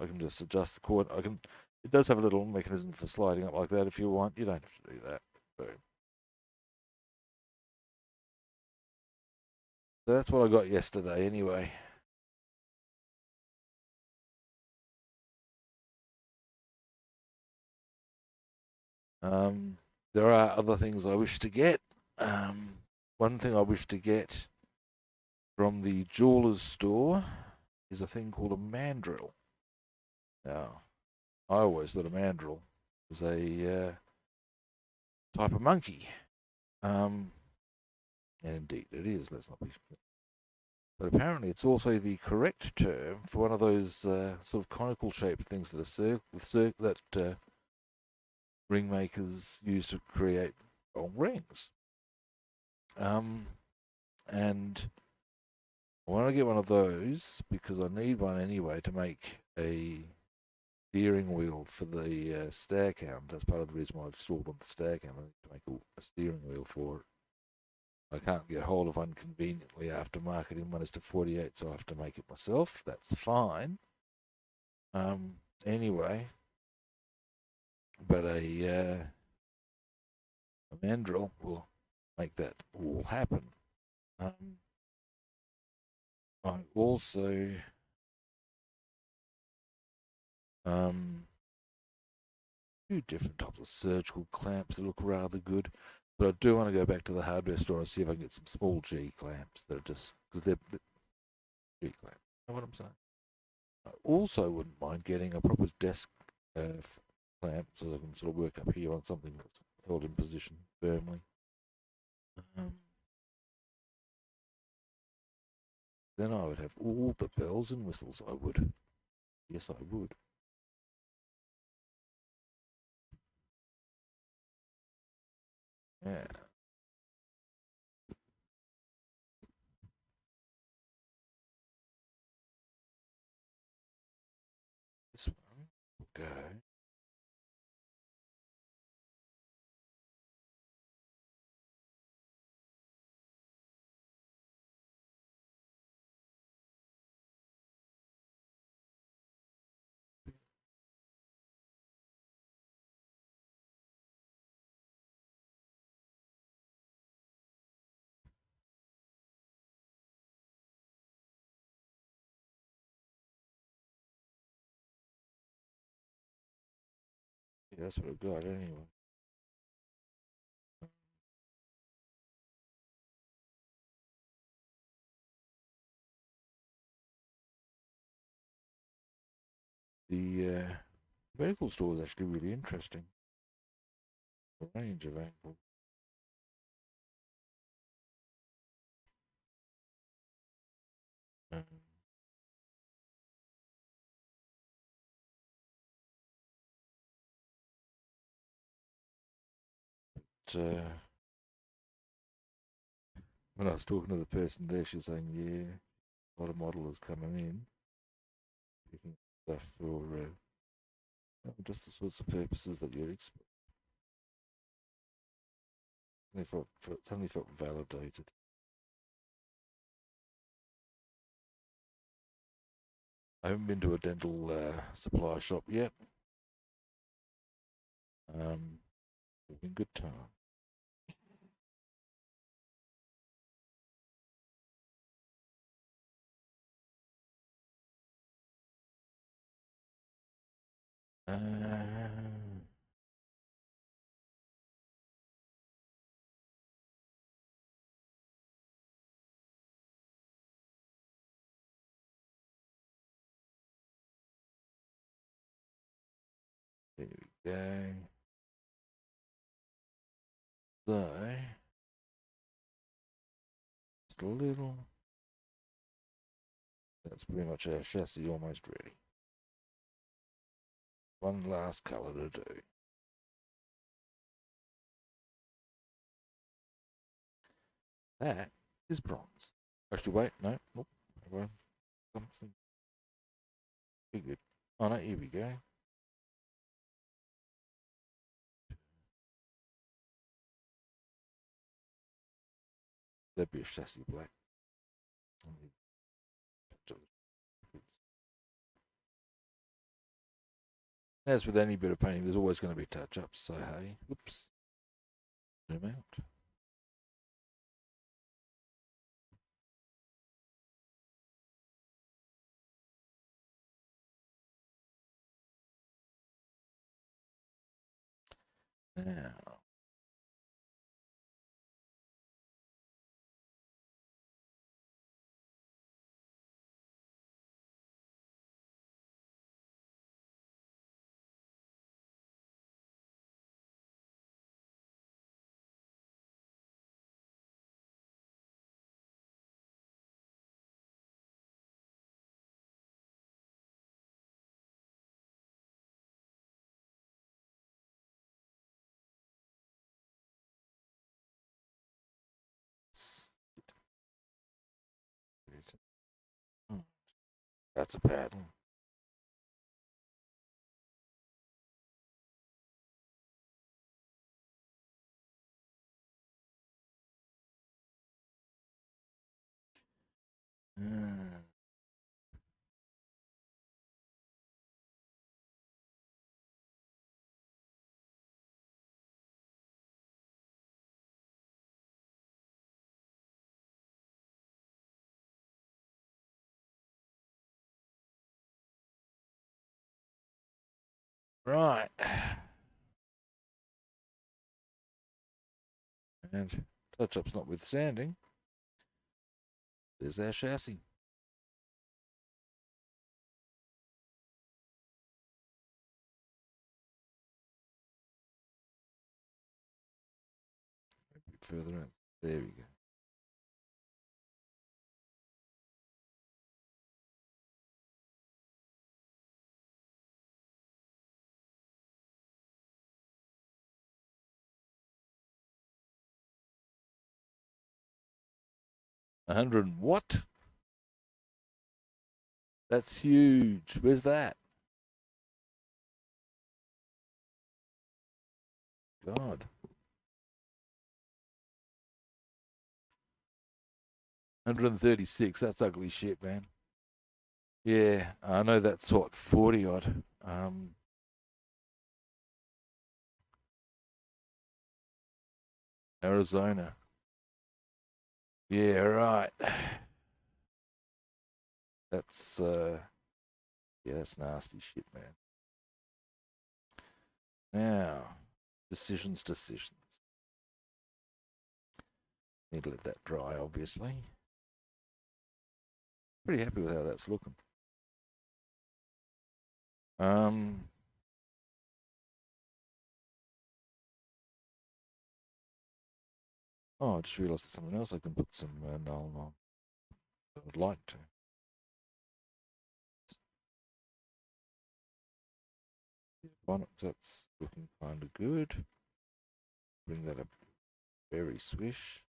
can just adjust the cord. It does have a little mechanism for sliding up like that if you want. You don't have to do that. Boom. So that's what I got yesterday anyway. There are other things I wish to get. One thing I wish to get from the jeweler's store is a thing called a mandrel. Now, I always thought a mandrel was a type of monkey. And indeed it is, let's not be. But apparently it's also the correct term for one of those sort of conical shaped things that are that ring makers use to create long rings. And I want to get one of those because I need one anyway to make a steering wheel for the stag hound. That's part of the reason why I've installed on the stag hound. I need to make a steering wheel for it. I can't get hold of one conveniently aftermarket in one is to 48, so I have to make it myself. That's fine. Anyway, but a mandrel will make that all happen. I also two different types of surgical clamps that look rather good. But I do want to go back to the hardware store and see if I can get some small G clamps that are just because they're G clamps. You know what I'm saying? I also wouldn't mind getting a proper desk clamp so I can sort of work up here on something that's held in position firmly. Then I would have all the bells and whistles. I would. Yes, I would. Yeah. This one will go. Yeah, that's what I've got anyway. The medical store is actually really interesting. A range of angles. Um, but when I was talking to the person there, she was saying, yeah, a lot of modelers coming in, picking stuff for just the sorts of purposes that you'd expect. Suddenly felt validated. I haven't been to a dental supply shop yet. It's been good time. There we go. So, just a little. That's pretty much our chassis almost ready. One last colour to do. That is bronze. Actually, wait, no, nope. Something figured. Oh no, here we go. That'd be a chassis black. As with any bit of painting, there's always going to be touch-ups, so hey, whoops, zoom out. Now, that's a pattern. Mm. Right. And touch-ups notwithstanding, there's our chassis. A bit further in. There we go. A 100 what? That's huge. Where's that? God. 136. That's ugly shit, man. Yeah, I know that's what, 40 odd. Arizona. Yeah, right. That's yeah, that's nasty shit, man. Now, decisions. Need to let that dry, obviously. Pretty happy with how that's looking. Oh, I just realised there's something else I can put some null on. I would like to. That's looking kind of good. Bring that up very swish.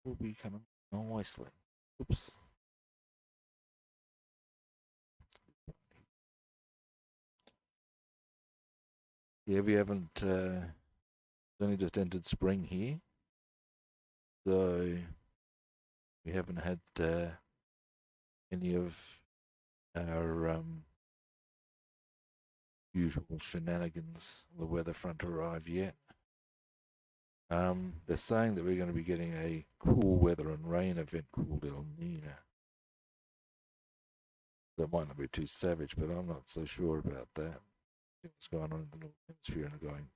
Will be coming nicely. Oops. Yeah, we haven't. It's only just entered spring here, so we haven't had any of our usual shenanigans on the weather front arrive yet. They're saying that we're going to be getting a cool weather and rain event called El Nino. That might not be too savage, but I'm not so sure about that. What's going on in the Northern Hemisphere and going,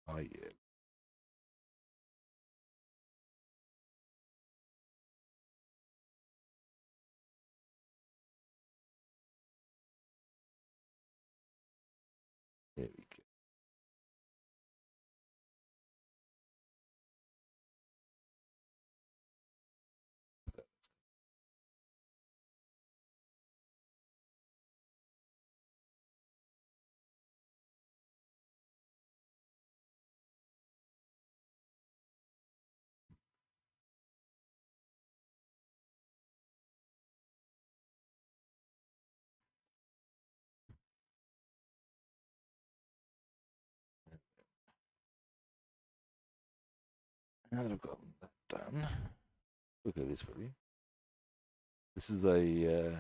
oh yeah. There we go. Now that I've got that done, look at this for you. This is a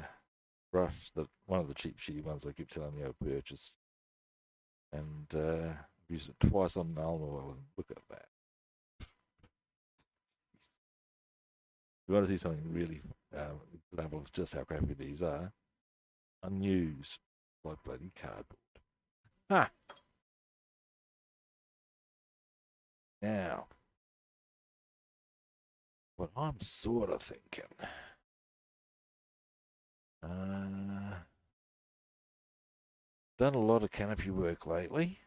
brush that one of the cheap shitty ones I keep telling you I purchased, and I've used it twice on almond oil. And look at that. You want to see something really example of just how crappy these are? Unused, like bloody cardboard. Ah, now what I'm sort of thinking. Done a lot of canopy work lately.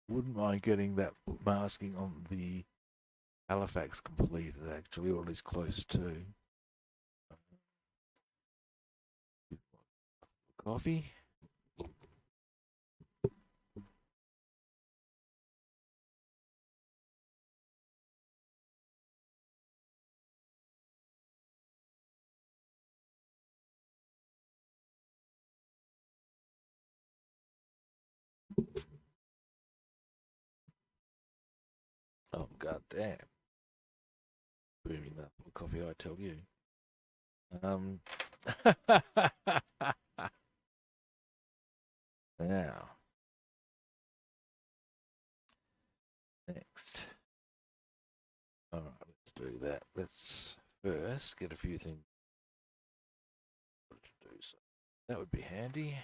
Wouldn't mind getting that masking on the Halifax completed, actually, or at least close to. Coffee. Oh, goddamn. Booming that coffee, I tell you. Now, next. All right, let's do that. Let's first get a few things to do. So that would be handy.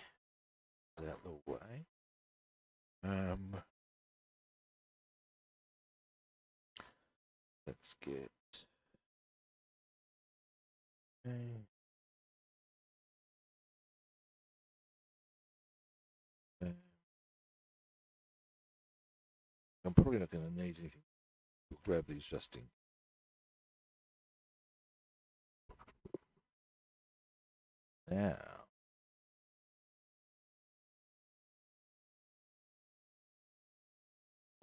Out the way. Let's get. I'm probably not going to need anything. We'll grab these just in. Now,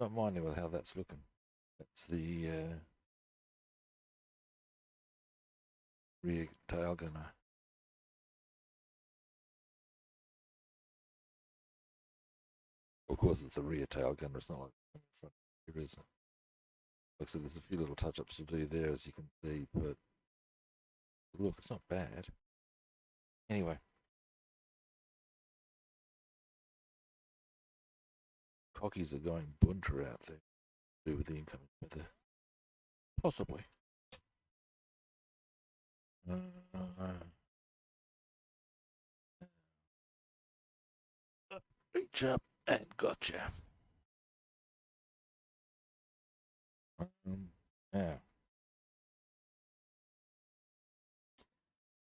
not minding with how that's looking. That's the rear tail gunner. Of course, it's a rear tail gunner. It's not like the front rear, is it? Like I said, there's a few little touch-ups to do there, as you can see, but look, it's not bad. Anyway, cockies are going bunter out there to do with the incoming weather. Possibly. Reach up and gotcha. Now,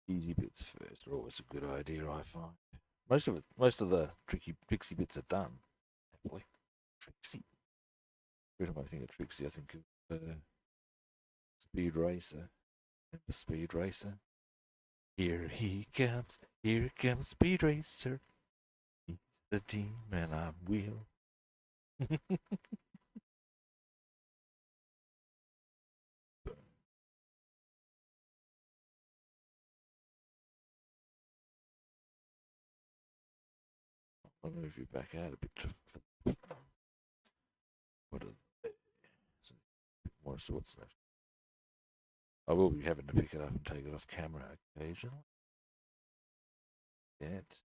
easy bits first are always a good idea, I find. Most of the tricksy bits are done. Happily, tricksy. Every time I think of tricksy, I think of Speed Racer. Remember Speed Racer? Here he comes Speed Racer. He's the demon on wheels. I'll move you back out a bit. What are they? Some more sorts left. I will be having to pick it up and take it off camera occasionally. That.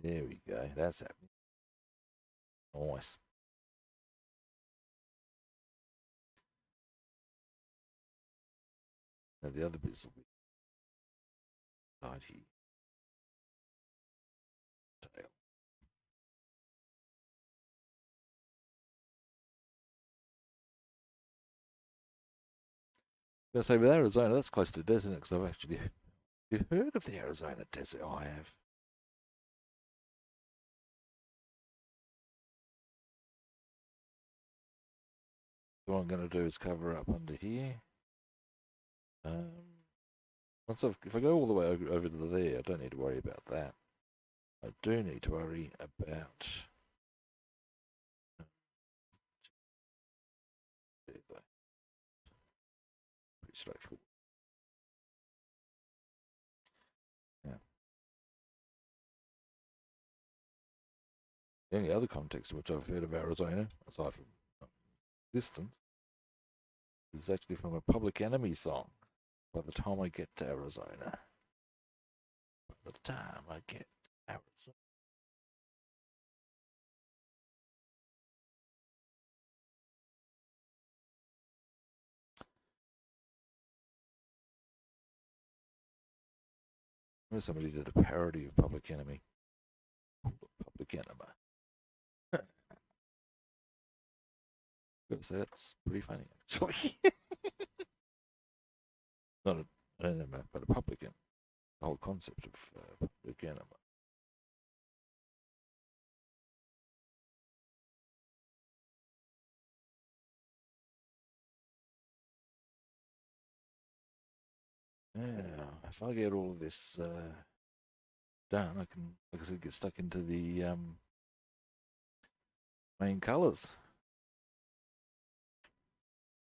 There we go. That's happening. Nice. Now the other bits will be tidy. Tail. I say with Arizona, that's close to desert because I've actually you've heard of the Arizona desert. I have. So what I'm going to do is cover up under here. Um, if I go all the way over to there, I don't need to worry about that. I do need to worry about. There we go. Pretty straightforward. Yeah. The only other context in which I've heard of Arizona, aside from distance, is actually from a Public Enemy song. By the time I get to Arizona. By the time I get to Arizona. Remember somebody did a parody of Public Enemy. Public Enema. Because that's pretty funny, actually. Not an enema, but a publican. The whole concept of public enema. Yeah, if I get all of this done, I can, like I said, get stuck into the main colours.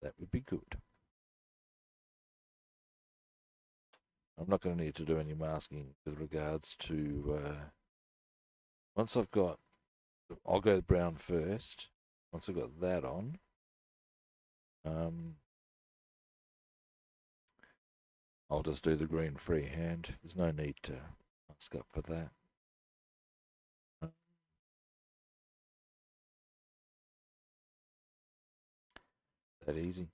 That would be good. I'm not going to need to do any masking with regards to, once I've got, I'll go brown first. Once I've got that on, I'll just do the green freehand. There's no need to mask up for that. That easy.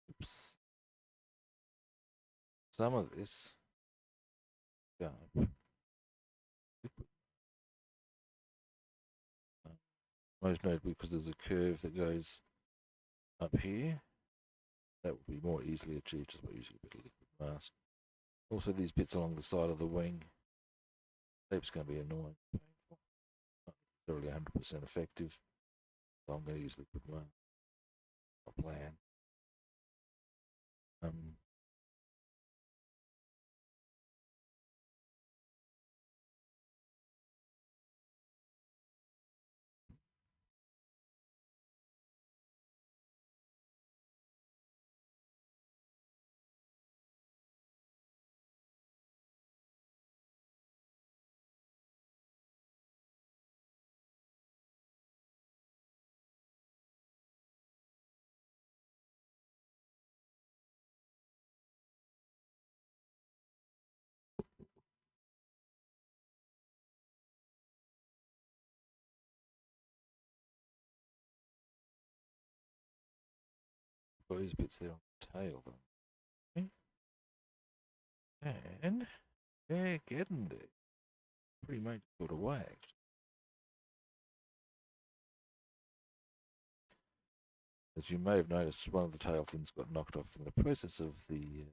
Oops. Some of this, yeah, most notably because there's a curve that goes up here. That would be more easily achieved just by using a bit of liquid mask. Also, these bits along the side of the wing, tape's going to be annoying, painful, not necessarily 100% effective. So I'm going to use liquid mask. A plan. Those bits there on the tail, though. And they're getting there. Pretty major sort of way, actually. As you may have noticed, one of the tail fins got knocked off in the process of the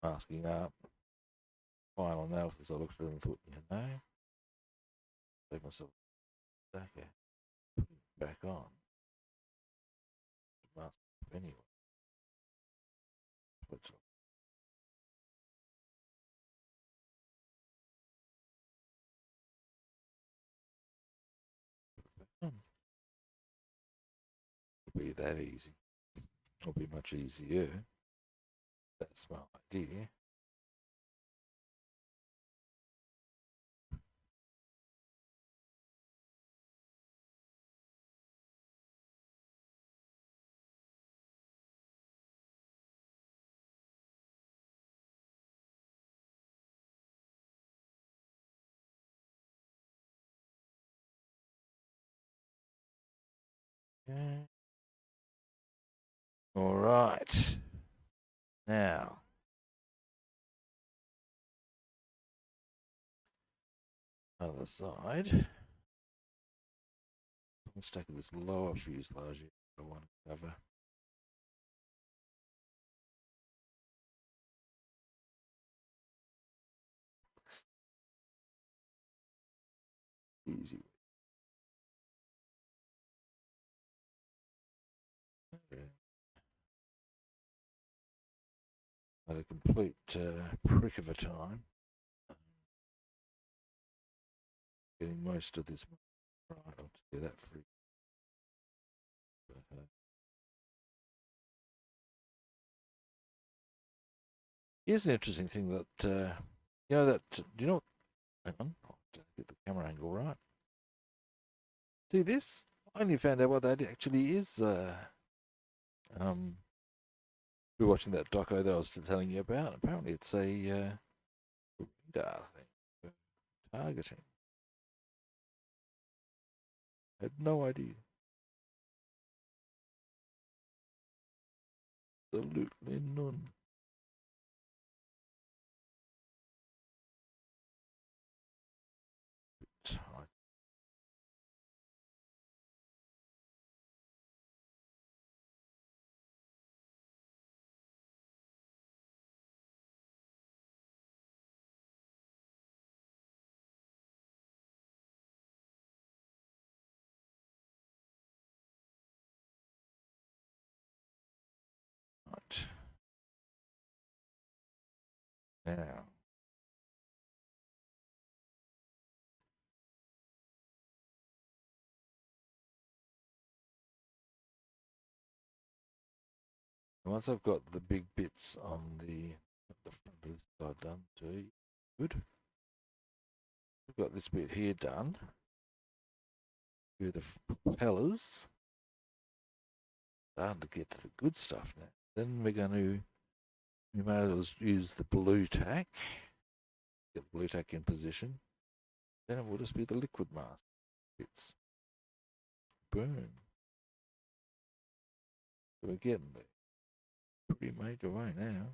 masking up. Final analysis, I looked at it and thought, you know, take myself back, back on. Mask anyway. Which will be that easy. It'll be much easier. That's my idea. Okay. All right. Now, other side. I'm stacking this lower fuselage here. I want to cover. Easy. Okay. At a complete prick of a time. Getting most of this. Right, I'll do that free. But, here's an interesting thing that, you know, that, do you know, hang on, I'll get the camera angle right. See this? I only found out what that actually is. We're watching that doco that I was telling you about. Apparently, it's a radar thing for targeting. I had no idea. Absolutely none. Right. Now, once I've got the big bits on the front of this side done, too, good. I've got this bit here done. Do the propellers. Starting to get to the good stuff now. Then we're going to, we may as well use the blue tack. Get the blue tack in position. Then it will just be the liquid mask bits. Boom. So we're getting there. Pretty major way now.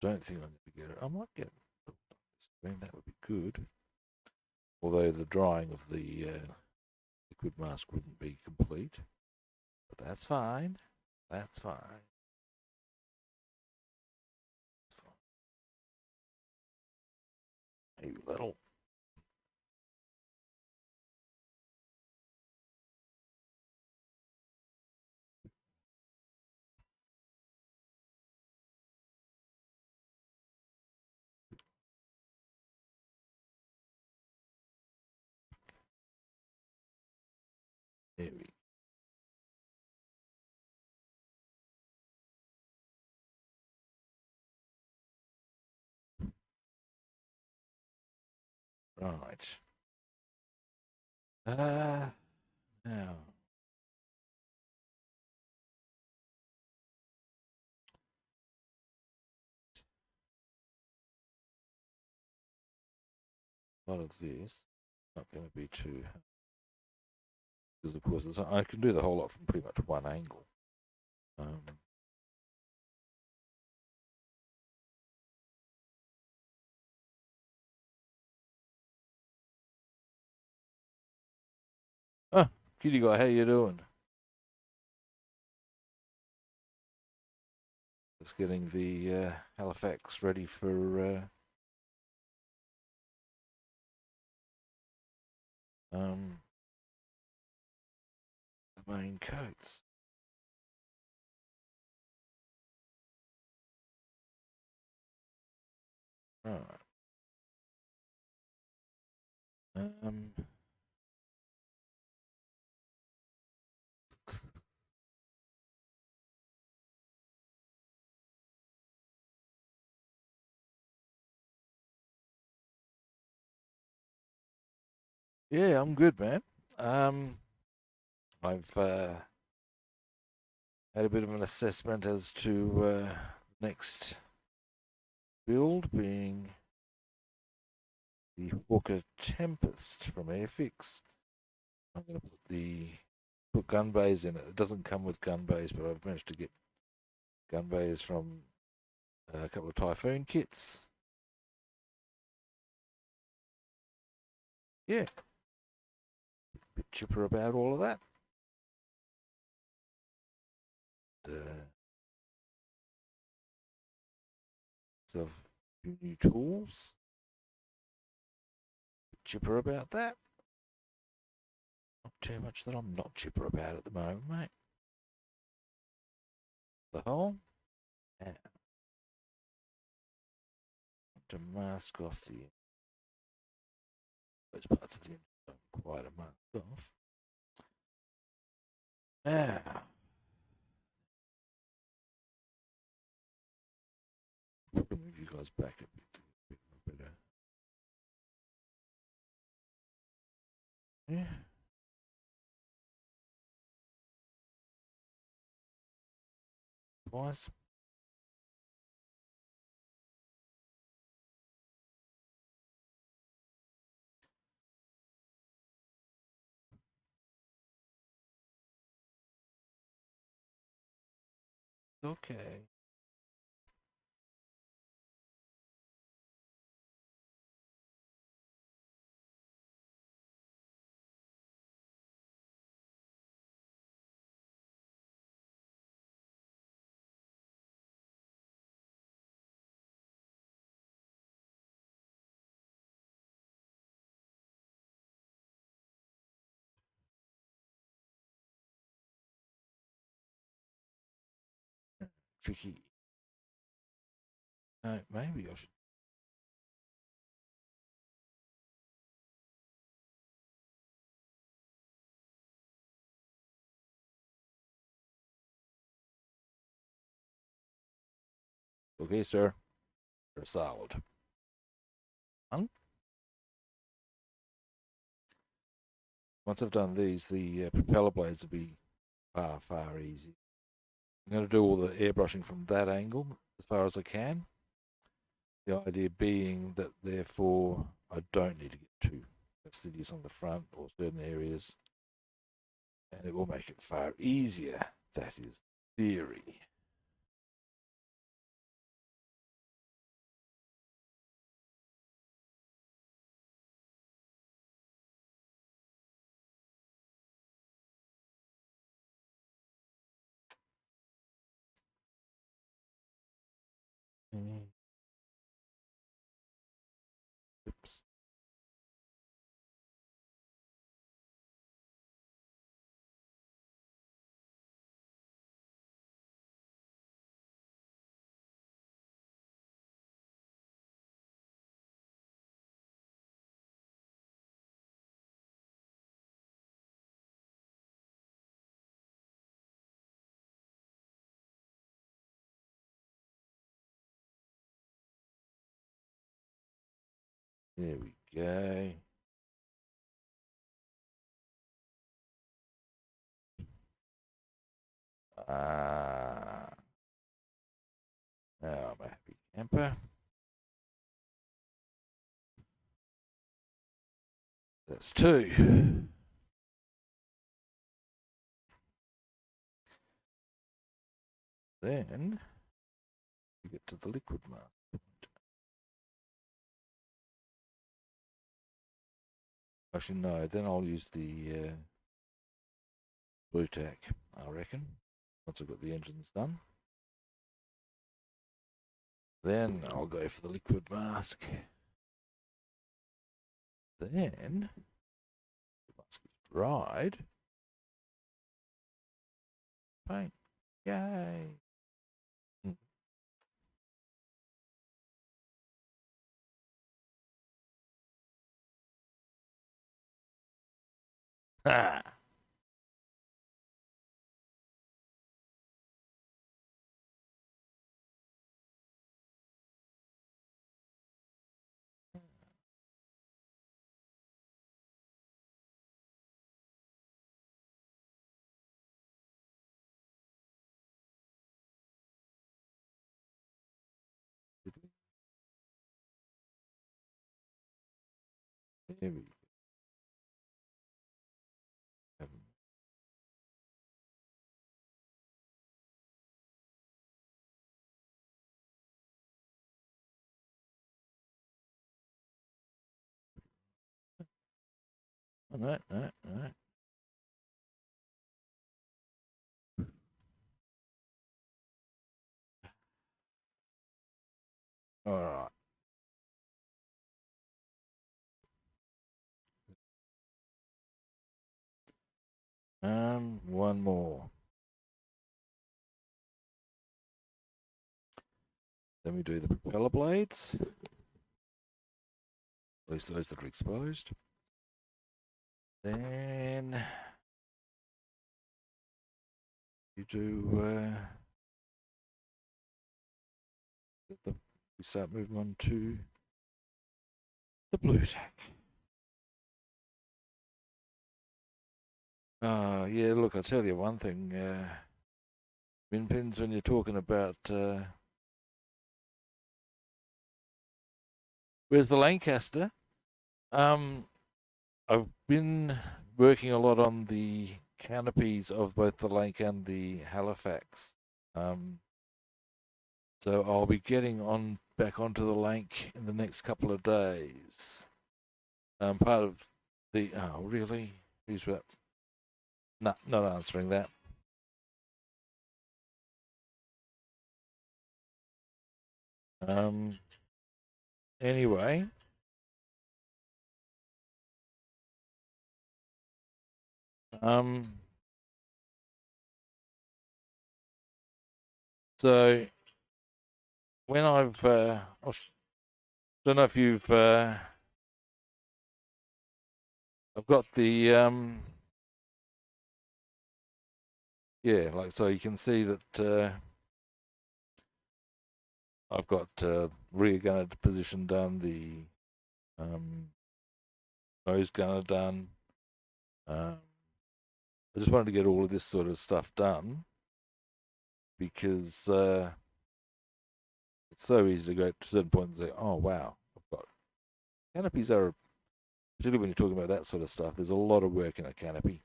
Don't think I'm going to get it. I might get it. That would be good. Although the drying of the liquid mask wouldn't be complete. But that's fine. That's fine. That's fine. Hey, little. There we go. Right. Now. A lot of this. Not going to be too. Because of course I can do the whole lot from pretty much one angle. Kitty guy, how you doing? Just getting the Halifax ready for the main coats. Right. Yeah, I'm good, man. I've Had a bit of an assessment as to next build being the Hawker Tempest from Airfix. I'm going to put gun bays in it. It doesn't come with gun bays, but I've managed to get gun bays from a couple of Typhoon kits. Yeah, bit chipper about all of that. So a few new tools. Bit chipper about that. Not too much that I'm not chipper about at the moment, mate. The whole. Yeah. To mask off those parts of the engine don't quite a mask off. Now, move you guys back a bit better. Yeah. Twice. Okay. Tricky. No, maybe I should. Okay, sir. You're solid. Once I've done these, the propeller blades will be far easier. I'm going to do all the airbrushing from that angle as far as I can. The idea being that therefore I don't need to get too fastidious on the front or certain areas, and it will make it far easier. That is theory. Oops. There we go. Now I'm a happy camper. That's two. Then we get to the liquid mask point. Actually, no, then I'll use the blue tack, I reckon, once I've got the engines done. Then I'll go for the liquid mask. Then the mask is dried. Paint. Yay. Ha! There we go. Oh, no, no, no. All right. One more. Then we do the propeller blades. At least those that are exposed. Then you do we start moving on to the blue tack. Yeah, look, I'll tell you one thing, min pins, when you're talking about where's the Lancaster? I've been working a lot on the canopies of both the Lanc and the Halifax. So I'll be getting on back onto the Lanc in the next couple of days. Part of the really? Who's that? No, not answering that. Anyway. So when I've I don't know if you've I've got the yeah, like, so you can see that I've got rear gunner position done, the nose gunner done. I just wanted to get all of this sort of stuff done because it's so easy to go to a certain point and say, oh wow, I've got canopies are, particularly when you're talking about that sort of stuff, there's a lot of work in a canopy.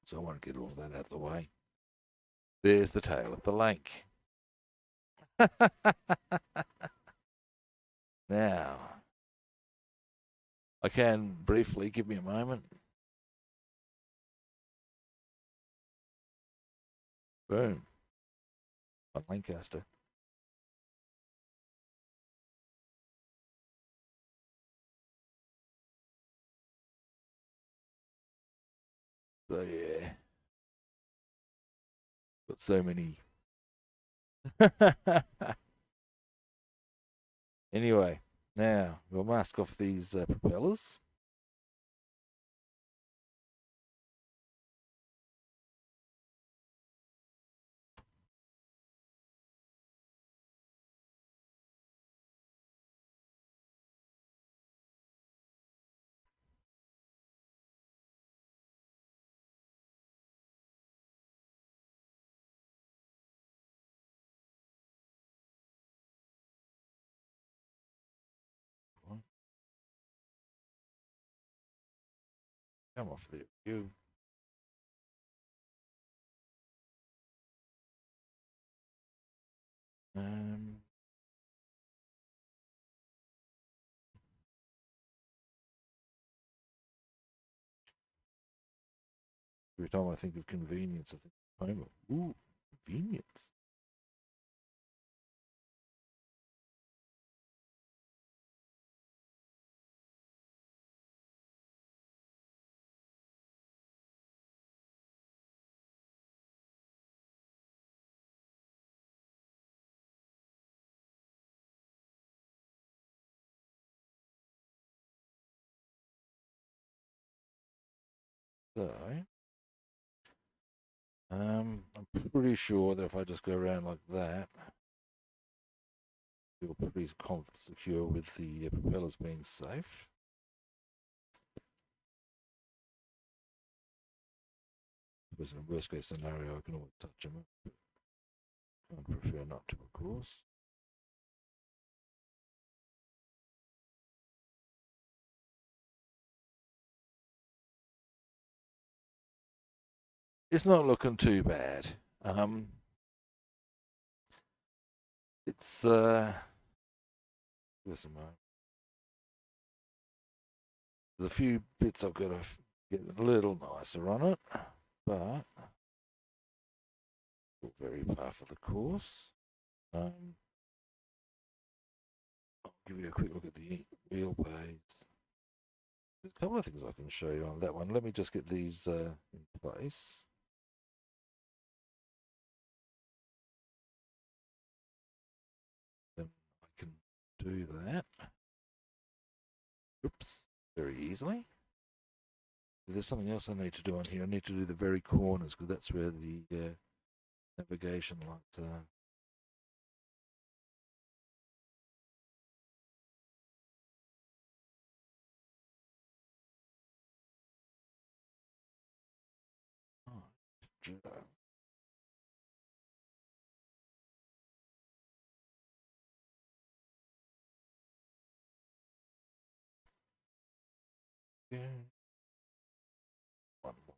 So I want to get all of that out of the way. There's the tail of the Lanc. Now, I can briefly, give me a moment. Boom. On Lancaster. So yeah. Got so many. Anyway, now we'll mask off these propellers. Come off there, you. Um, every time I think of convenience, I think of Homer. Ooh, convenience. So, I'm pretty sure that if I just go around like that, feel pretty secure with the propellers being safe. Because in a worst case scenario, I can always touch them up. I'd prefer not to, of course. it's not looking too bad. It's listen, mate. There's a few bits I've got to get a little nicer on it, but very par for the course. I'll give you a quick look at the wheelbase. There's a couple of things I can show you on that one. Let me just get these in place. Then I can do that. Oops, very easily. There's something else I need to do on here. I need to do the very corners because that's where the navigation lights are. Oh, yeah. One more.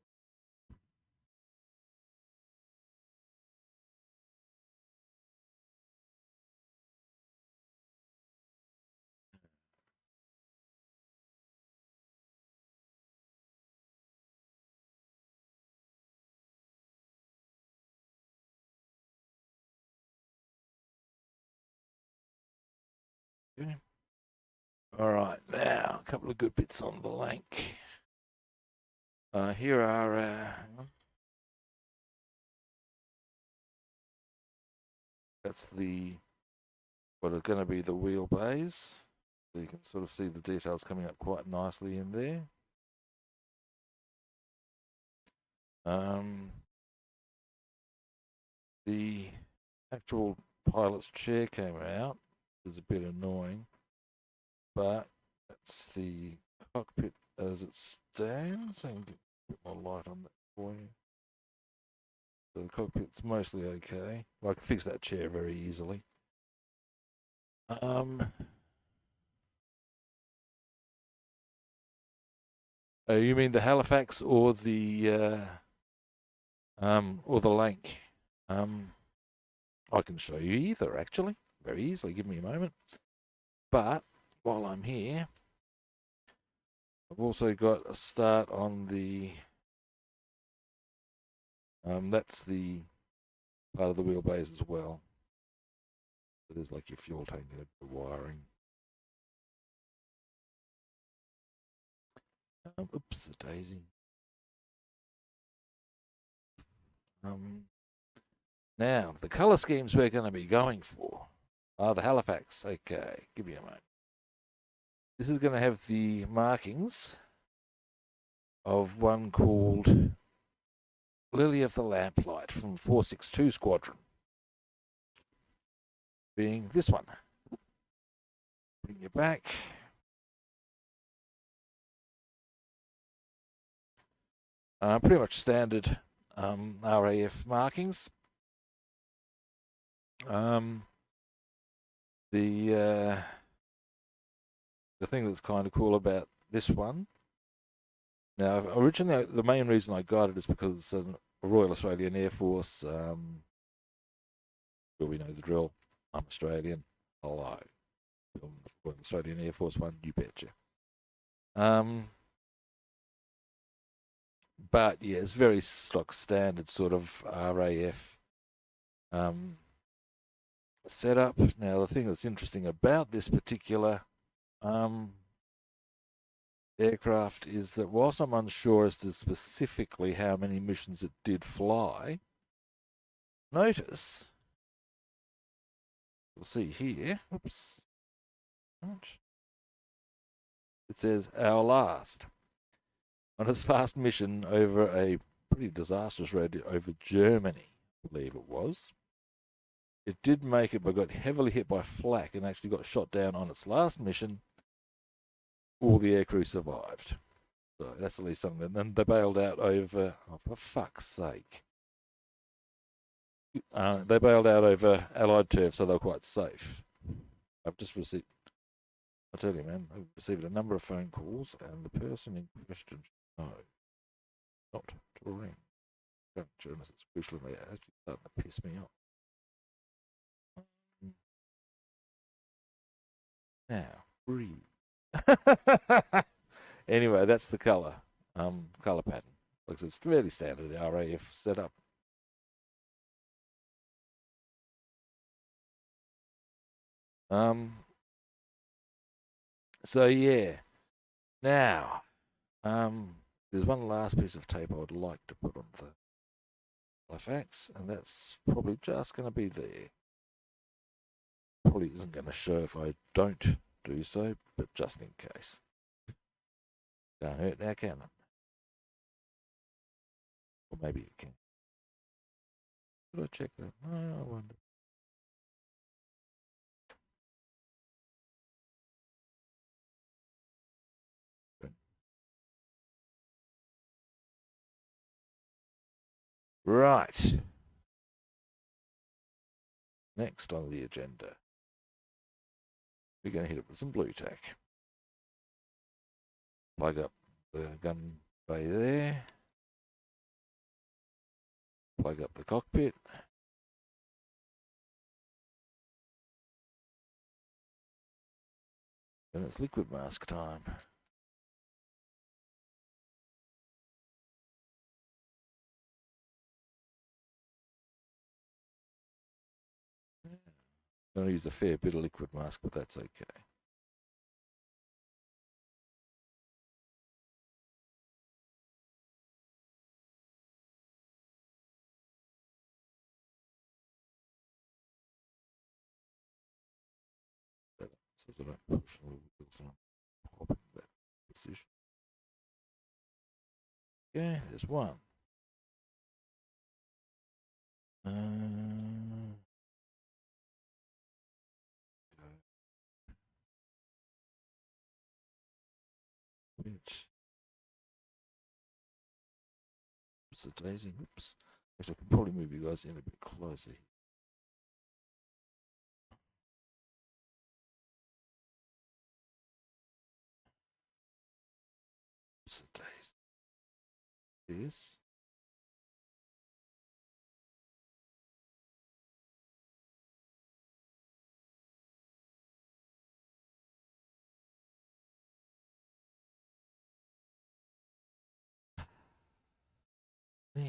Okay. All right, now a couple of good bits on the link. Here are that's the what are going to be the wheelbase. So you can sort of see the details coming up quite nicely in there. The actual pilot's chair came out. It's a bit annoying, but that's the cockpit as it stands. I can get a bit more light on that for you. So the cockpit's mostly okay. Well, I can fix that chair very easily. You mean the Halifax or the Lank? I can show you either actually, very easily. Give me a moment. But while I'm here, I've also got a start on the. That's the part of the wheelbase as well. So there's like your fuel tank and the wiring. Oops, a daisy. Now, the colour schemes we're going to be going for are the Halifax. Okay, give me a moment. This is going to have the markings of one called Lily of the Lamplight from 462 Squadron, being this one. Bring you back. Pretty much standard RAF markings. The thing that's kind of cool about this one. Now, originally, the main reason I got it is because it's a Royal Australian Air Force. Well, we know the drill. I'm Australian. Hello. Royal Australian Air Force one, you betcha. But yeah, it's very stock standard sort of RAF setup. Now, the thing that's interesting about this particular aircraft is that whilst I'm unsure as to specifically how many missions it did fly, notice, we'll see here, oops, it says our last. On its last mission over a pretty disastrous road over Germany, I believe it was. It did make it, but got heavily hit by flak and actually got shot down on its last mission. All the aircrew survived. So that's at least something. And then they bailed out over, oh, for fuck's sake. They bailed out over Allied turf, so they were quite safe. I've just received, I tell you, man, I've received a number of phone calls, and the person in question, no, not to ring. furniture unless it's crucial, and they're actually starting to piss me off. Now, breathe. Anyway, that's the color pattern. Looks it's fairly standard RAF setup. So yeah. Now, there's one last piece of tape I would like to put on the Halifax, and that's probably just going to be there. Probably isn't going to show if I don't do so, but just in case. Can't hurt now, can it? Or maybe it can. Should I check that? No, I wonder. Right. Next on the agenda, we're going to hit it with some blue tack. Plug up the gun bay there. Plug up the cockpit. And it's liquid mask time. I'm going to use a fair bit of liquid mask, but that's okay. So that I don't push the wheels on popping that position. Okay, there's one. Which? Oops, the daisy. Oops. Actually, I can probably move you guys in a bit closer. Oops, the daisy. This. There.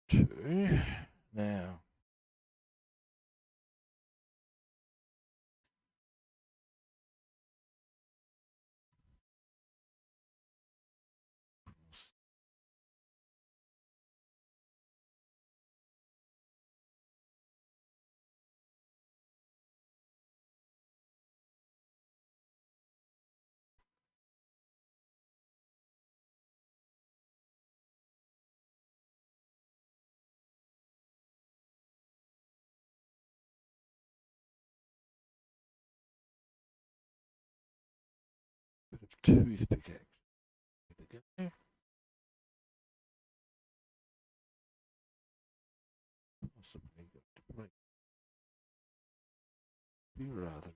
Two. Now. Bit of toothpick action. There we go. Possibly got to break. Be rather.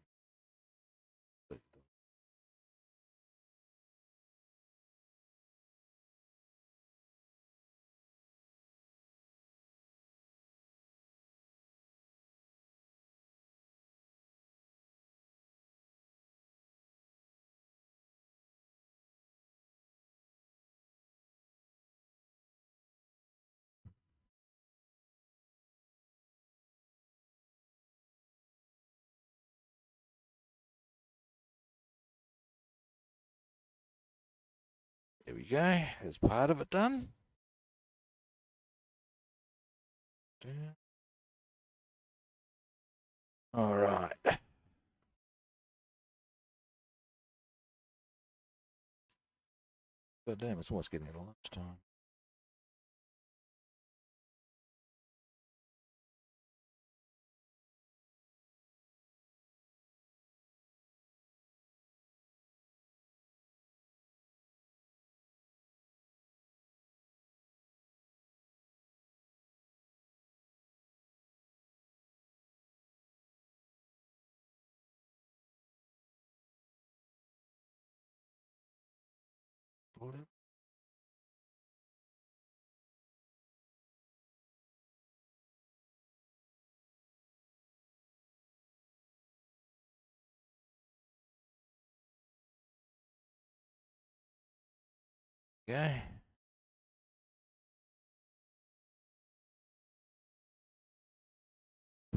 There we go. There's part of it done. All right. God damn, it's almost getting lunchtime. Okay.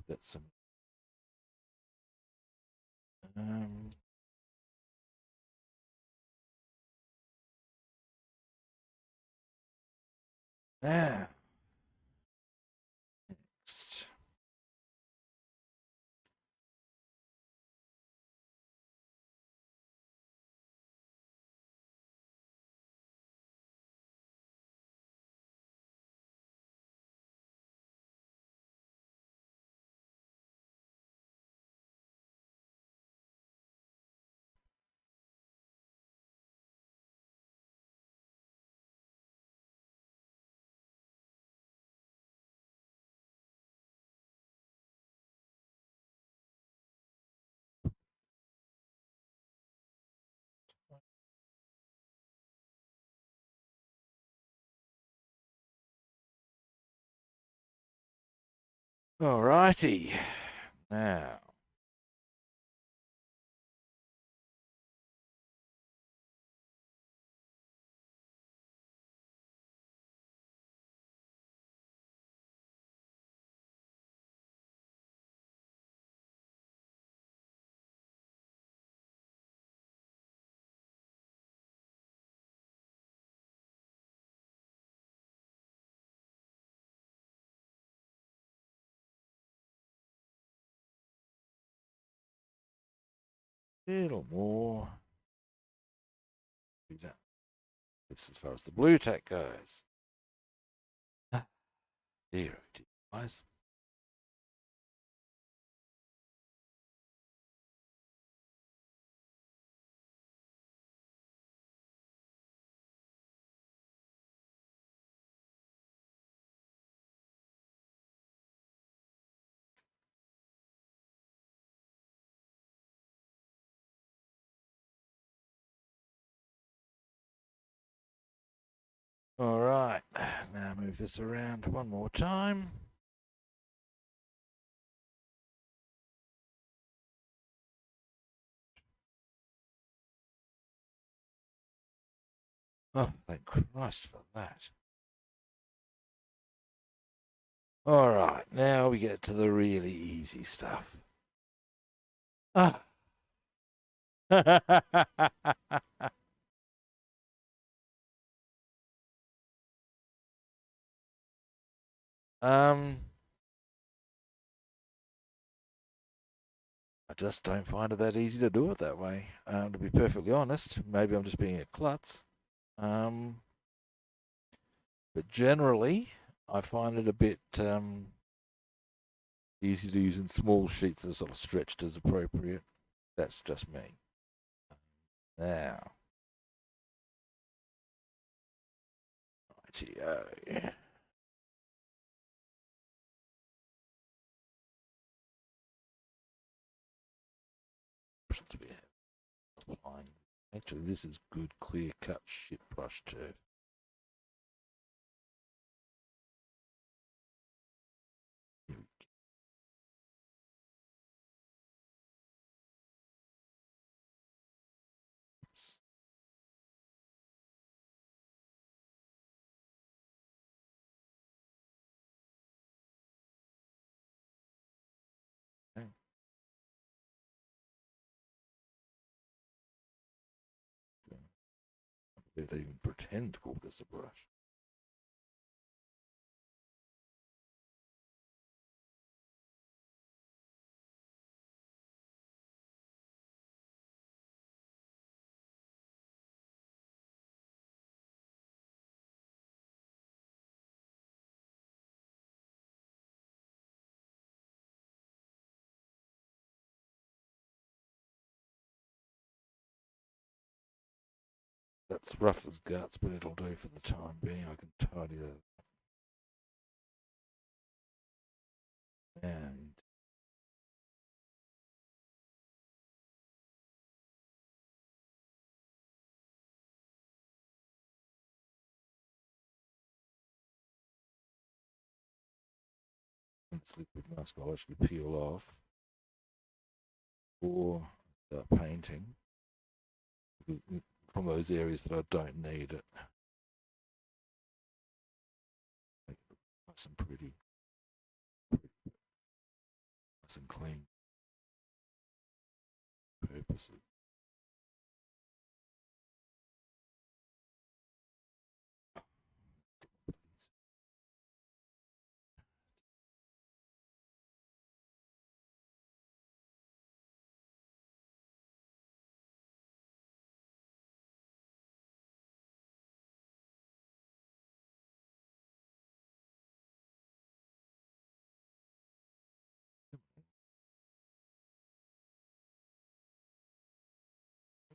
That's some. Um, now, next. Alrighty. Now, a little more. This as far as the blue tack goes. Dear, dear, guys. All right, now move this around one more time. Oh, thank Christ for that. All right, now we get to the really easy stuff. Ah. um, I just don't find it that easy to do it that way. To be perfectly honest, maybe I'm just being a klutz. Um, but generally, I find it a bit easy to use in small sheets that are sort of stretched as appropriate. That's just me. Now, rightio. Applying. Actually, this is good, clear-cut shit brush turf. Oops. Okay. If they even pretend to call this a brush. That's rough as guts, but it'll do for the time being. I can tidy that. And and this liquid mask I'll actually peel off or start painting from those areas that I don't need it. Make it nice and pretty, nice and clean. Purposely.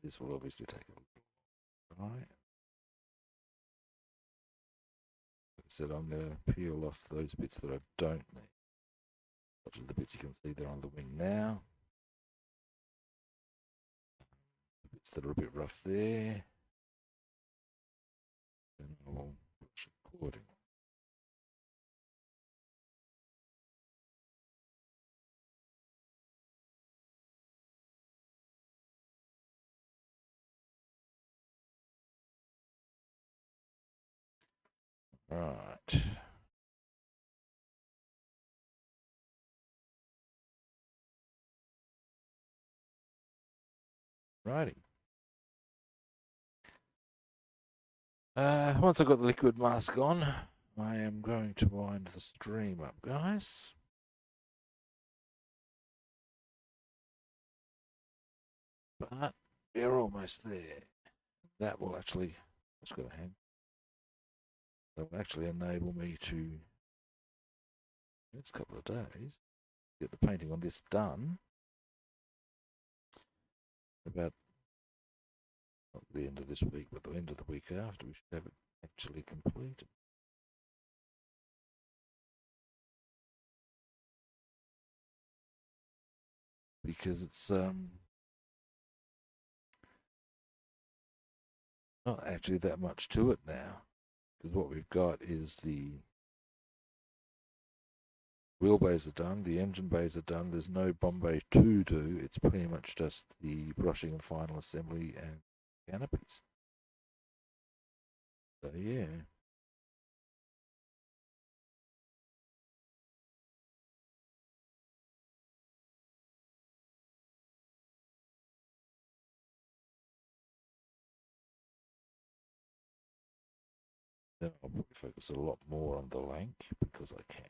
This will obviously take a little while. Right. Like I said, I'm going to peel off those bits that I don't need. Such as the bits you can see there on the wing now. The bits that are a bit rough there. And I'll brush accordingly. Right. Righty. Once I've got the liquid mask on, I am going to wind the stream up, guys. But we're almost there. That will actually, just got to hang. That will actually enable me to, next couple of days, get the painting on this done. About not the end of this week, but the end of the week after, we should have it actually completed. Because it's not actually that much to it now. Because what we've got is the wheel bays are done, the engine bays are done, there's no bomb bay to do, it's pretty much just the brushing and final assembly and canopies. So yeah. Then I'll probably focus a lot more on the lank because I can.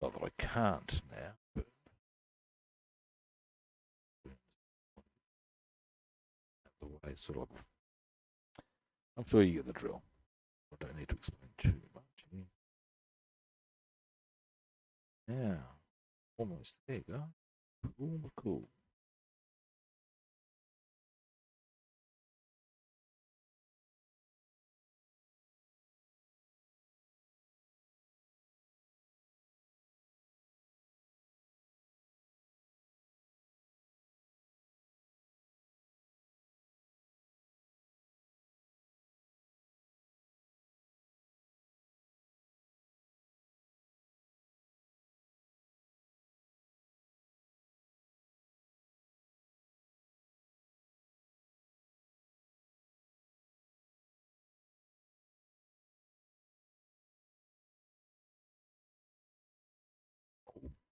Not that I can't now, but the way sort of, I'm sure you get the drill. I don't need to explain too much here. Yeah, almost there, guys. Cool.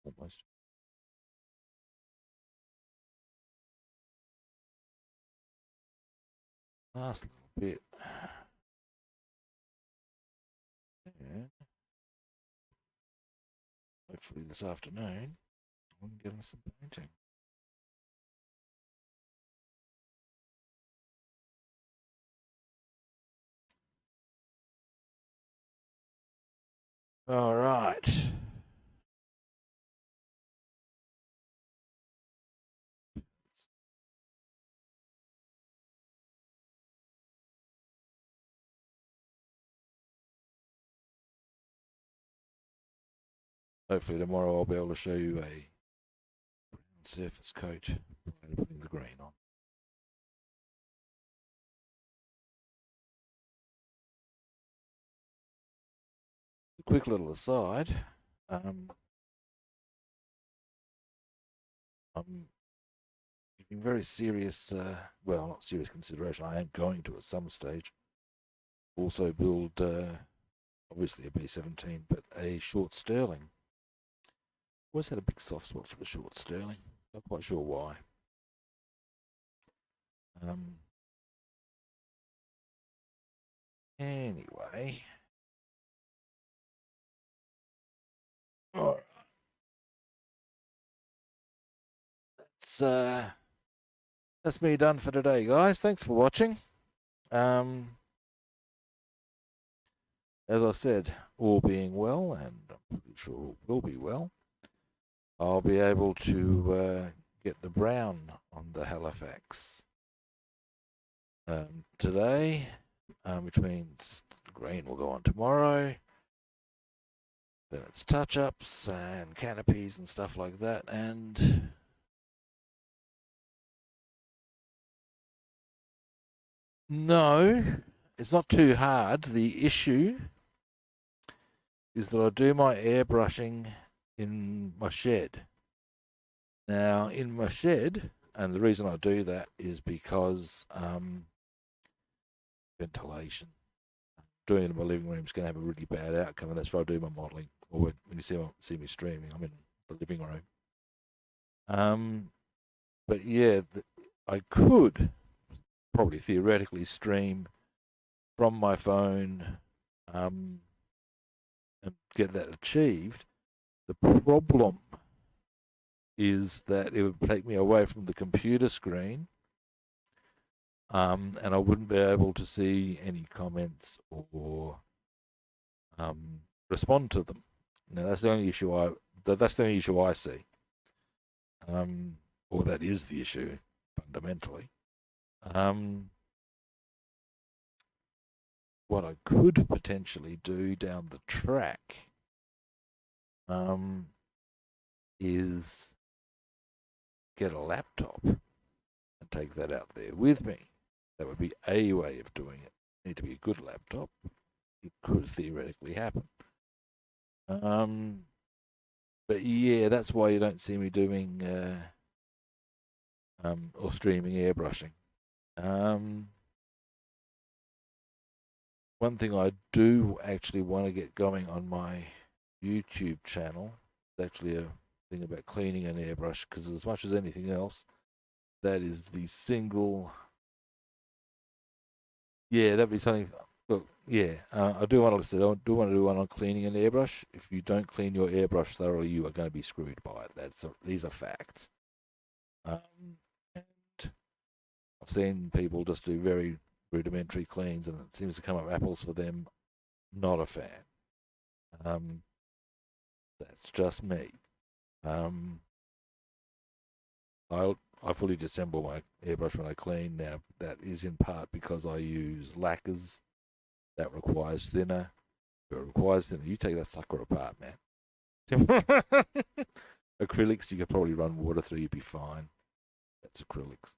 Almost. Last little bit. Yeah. Hopefully this afternoon we can get on some painting. All right. Hopefully tomorrow I'll be able to show you a brown surface coat and putting the green on. quick little aside. I'm giving very serious, well, not serious consideration. I am going to at some stage also build, obviously a B-17, but a short Sterling. Always had a big soft spot for the short Sterling. Not quite sure why. Anyway. All right. That's me done for today, guys. Thanks for watching. As I said, all being well, and I'm pretty sure all will be well, I'll be able to get the brown on the Halifax today, which means the green will go on tomorrow. Then it's touch-ups and canopies and stuff like that, and no, it's not too hard. The issue is that I do my airbrushing in my shed. Now, in my shed, and the reason I do that is because ventilation. Doing it in my living room is going to have a really bad outcome, and that's where I do my modelling. Or when you see me streaming, I'm in the living room. But yeah, I could probably theoretically stream from my phone and get that achieved. The problem is that it would take me away from the computer screen, and I wouldn't be able to see any comments or respond to them. Now that's the only issue I see, or that is the issue fundamentally. What I could potentially do down the track is get a laptop and take that out there with me. That would be a way of doing it. Need to be a good laptop. It could theoretically happen. But yeah, that's why you don't see me doing or streaming airbrushing. One thing I do actually want to get going on my YouTube channel is actually a thing about cleaning an airbrush, because as much as anything else, that is the single. Yeah, that'd be something. Look, yeah, I do want to. I do want to do one on cleaning an airbrush. If you don't clean your airbrush thoroughly, you are going to be screwed by it. These are facts. And I've seen people just do very rudimentary cleans, and it seems to come up apples for them. Not a fan. That's just me. I fully disassemble my airbrush when I clean. Now that is in part because I use lacquers. That requires thinner. If it requires thinner, you take that sucker apart, man. Acrylics, you could probably run water through, you'd be fine. That's acrylics.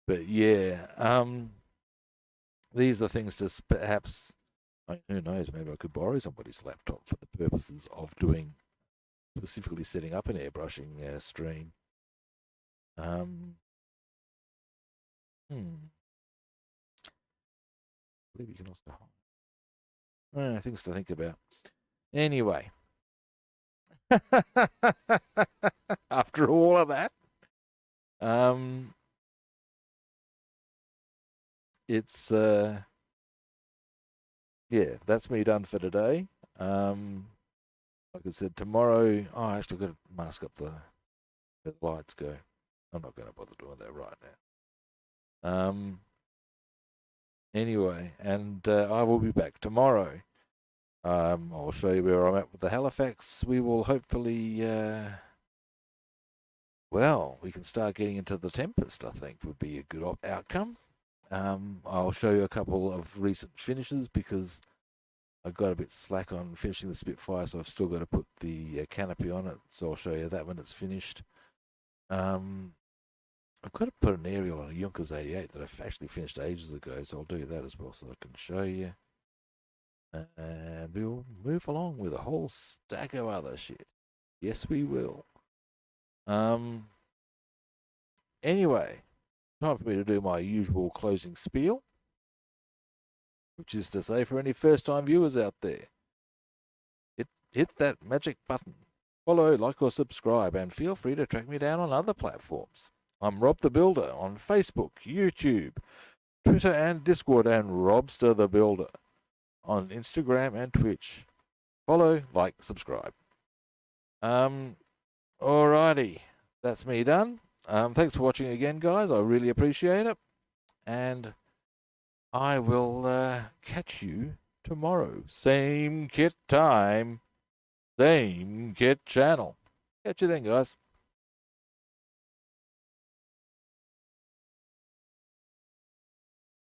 But yeah, these are things to perhaps, who knows, maybe I could borrow somebody's laptop for the purposes of doing, specifically setting up an airbrushing stream. I believe you can also things to think about. Anyway, after all of that, it's yeah, that's me done for today. Like I said, tomorrow, I actually got to mask up the lights go. I'm not going to bother doing that right now. Anyway, and I will be back tomorrow. I'll show you where I'm at with the Halifax. We will hopefully, well, we can start getting into the Tempest, I think, would be a good outcome. I'll show you a couple of recent finishes because I got a bit slack on finishing the Spitfire, so I've still got to put the canopy on it. So I'll show you that when it's finished. I've got to put an aerial on a Junkers 88 that I've actually finished ages ago, so I'll do that as well so I can show you. And we'll move along with a whole stack of other shit. Yes, we will. Anyway, time for me to do my usual closing spiel, which is to say for any first-time viewers out there, hit that magic button. Follow, like, or subscribe, and feel free to track me down on other platforms. I'm Rob the Builder on Facebook, YouTube, Twitter, and Discord, and Robster the Builder on Instagram and Twitch. Follow, like, subscribe. Alrighty, that's me done. Thanks for watching again, guys. I really appreciate it. And I will catch you tomorrow. Same kit time, same kit channel. Catch you then, guys.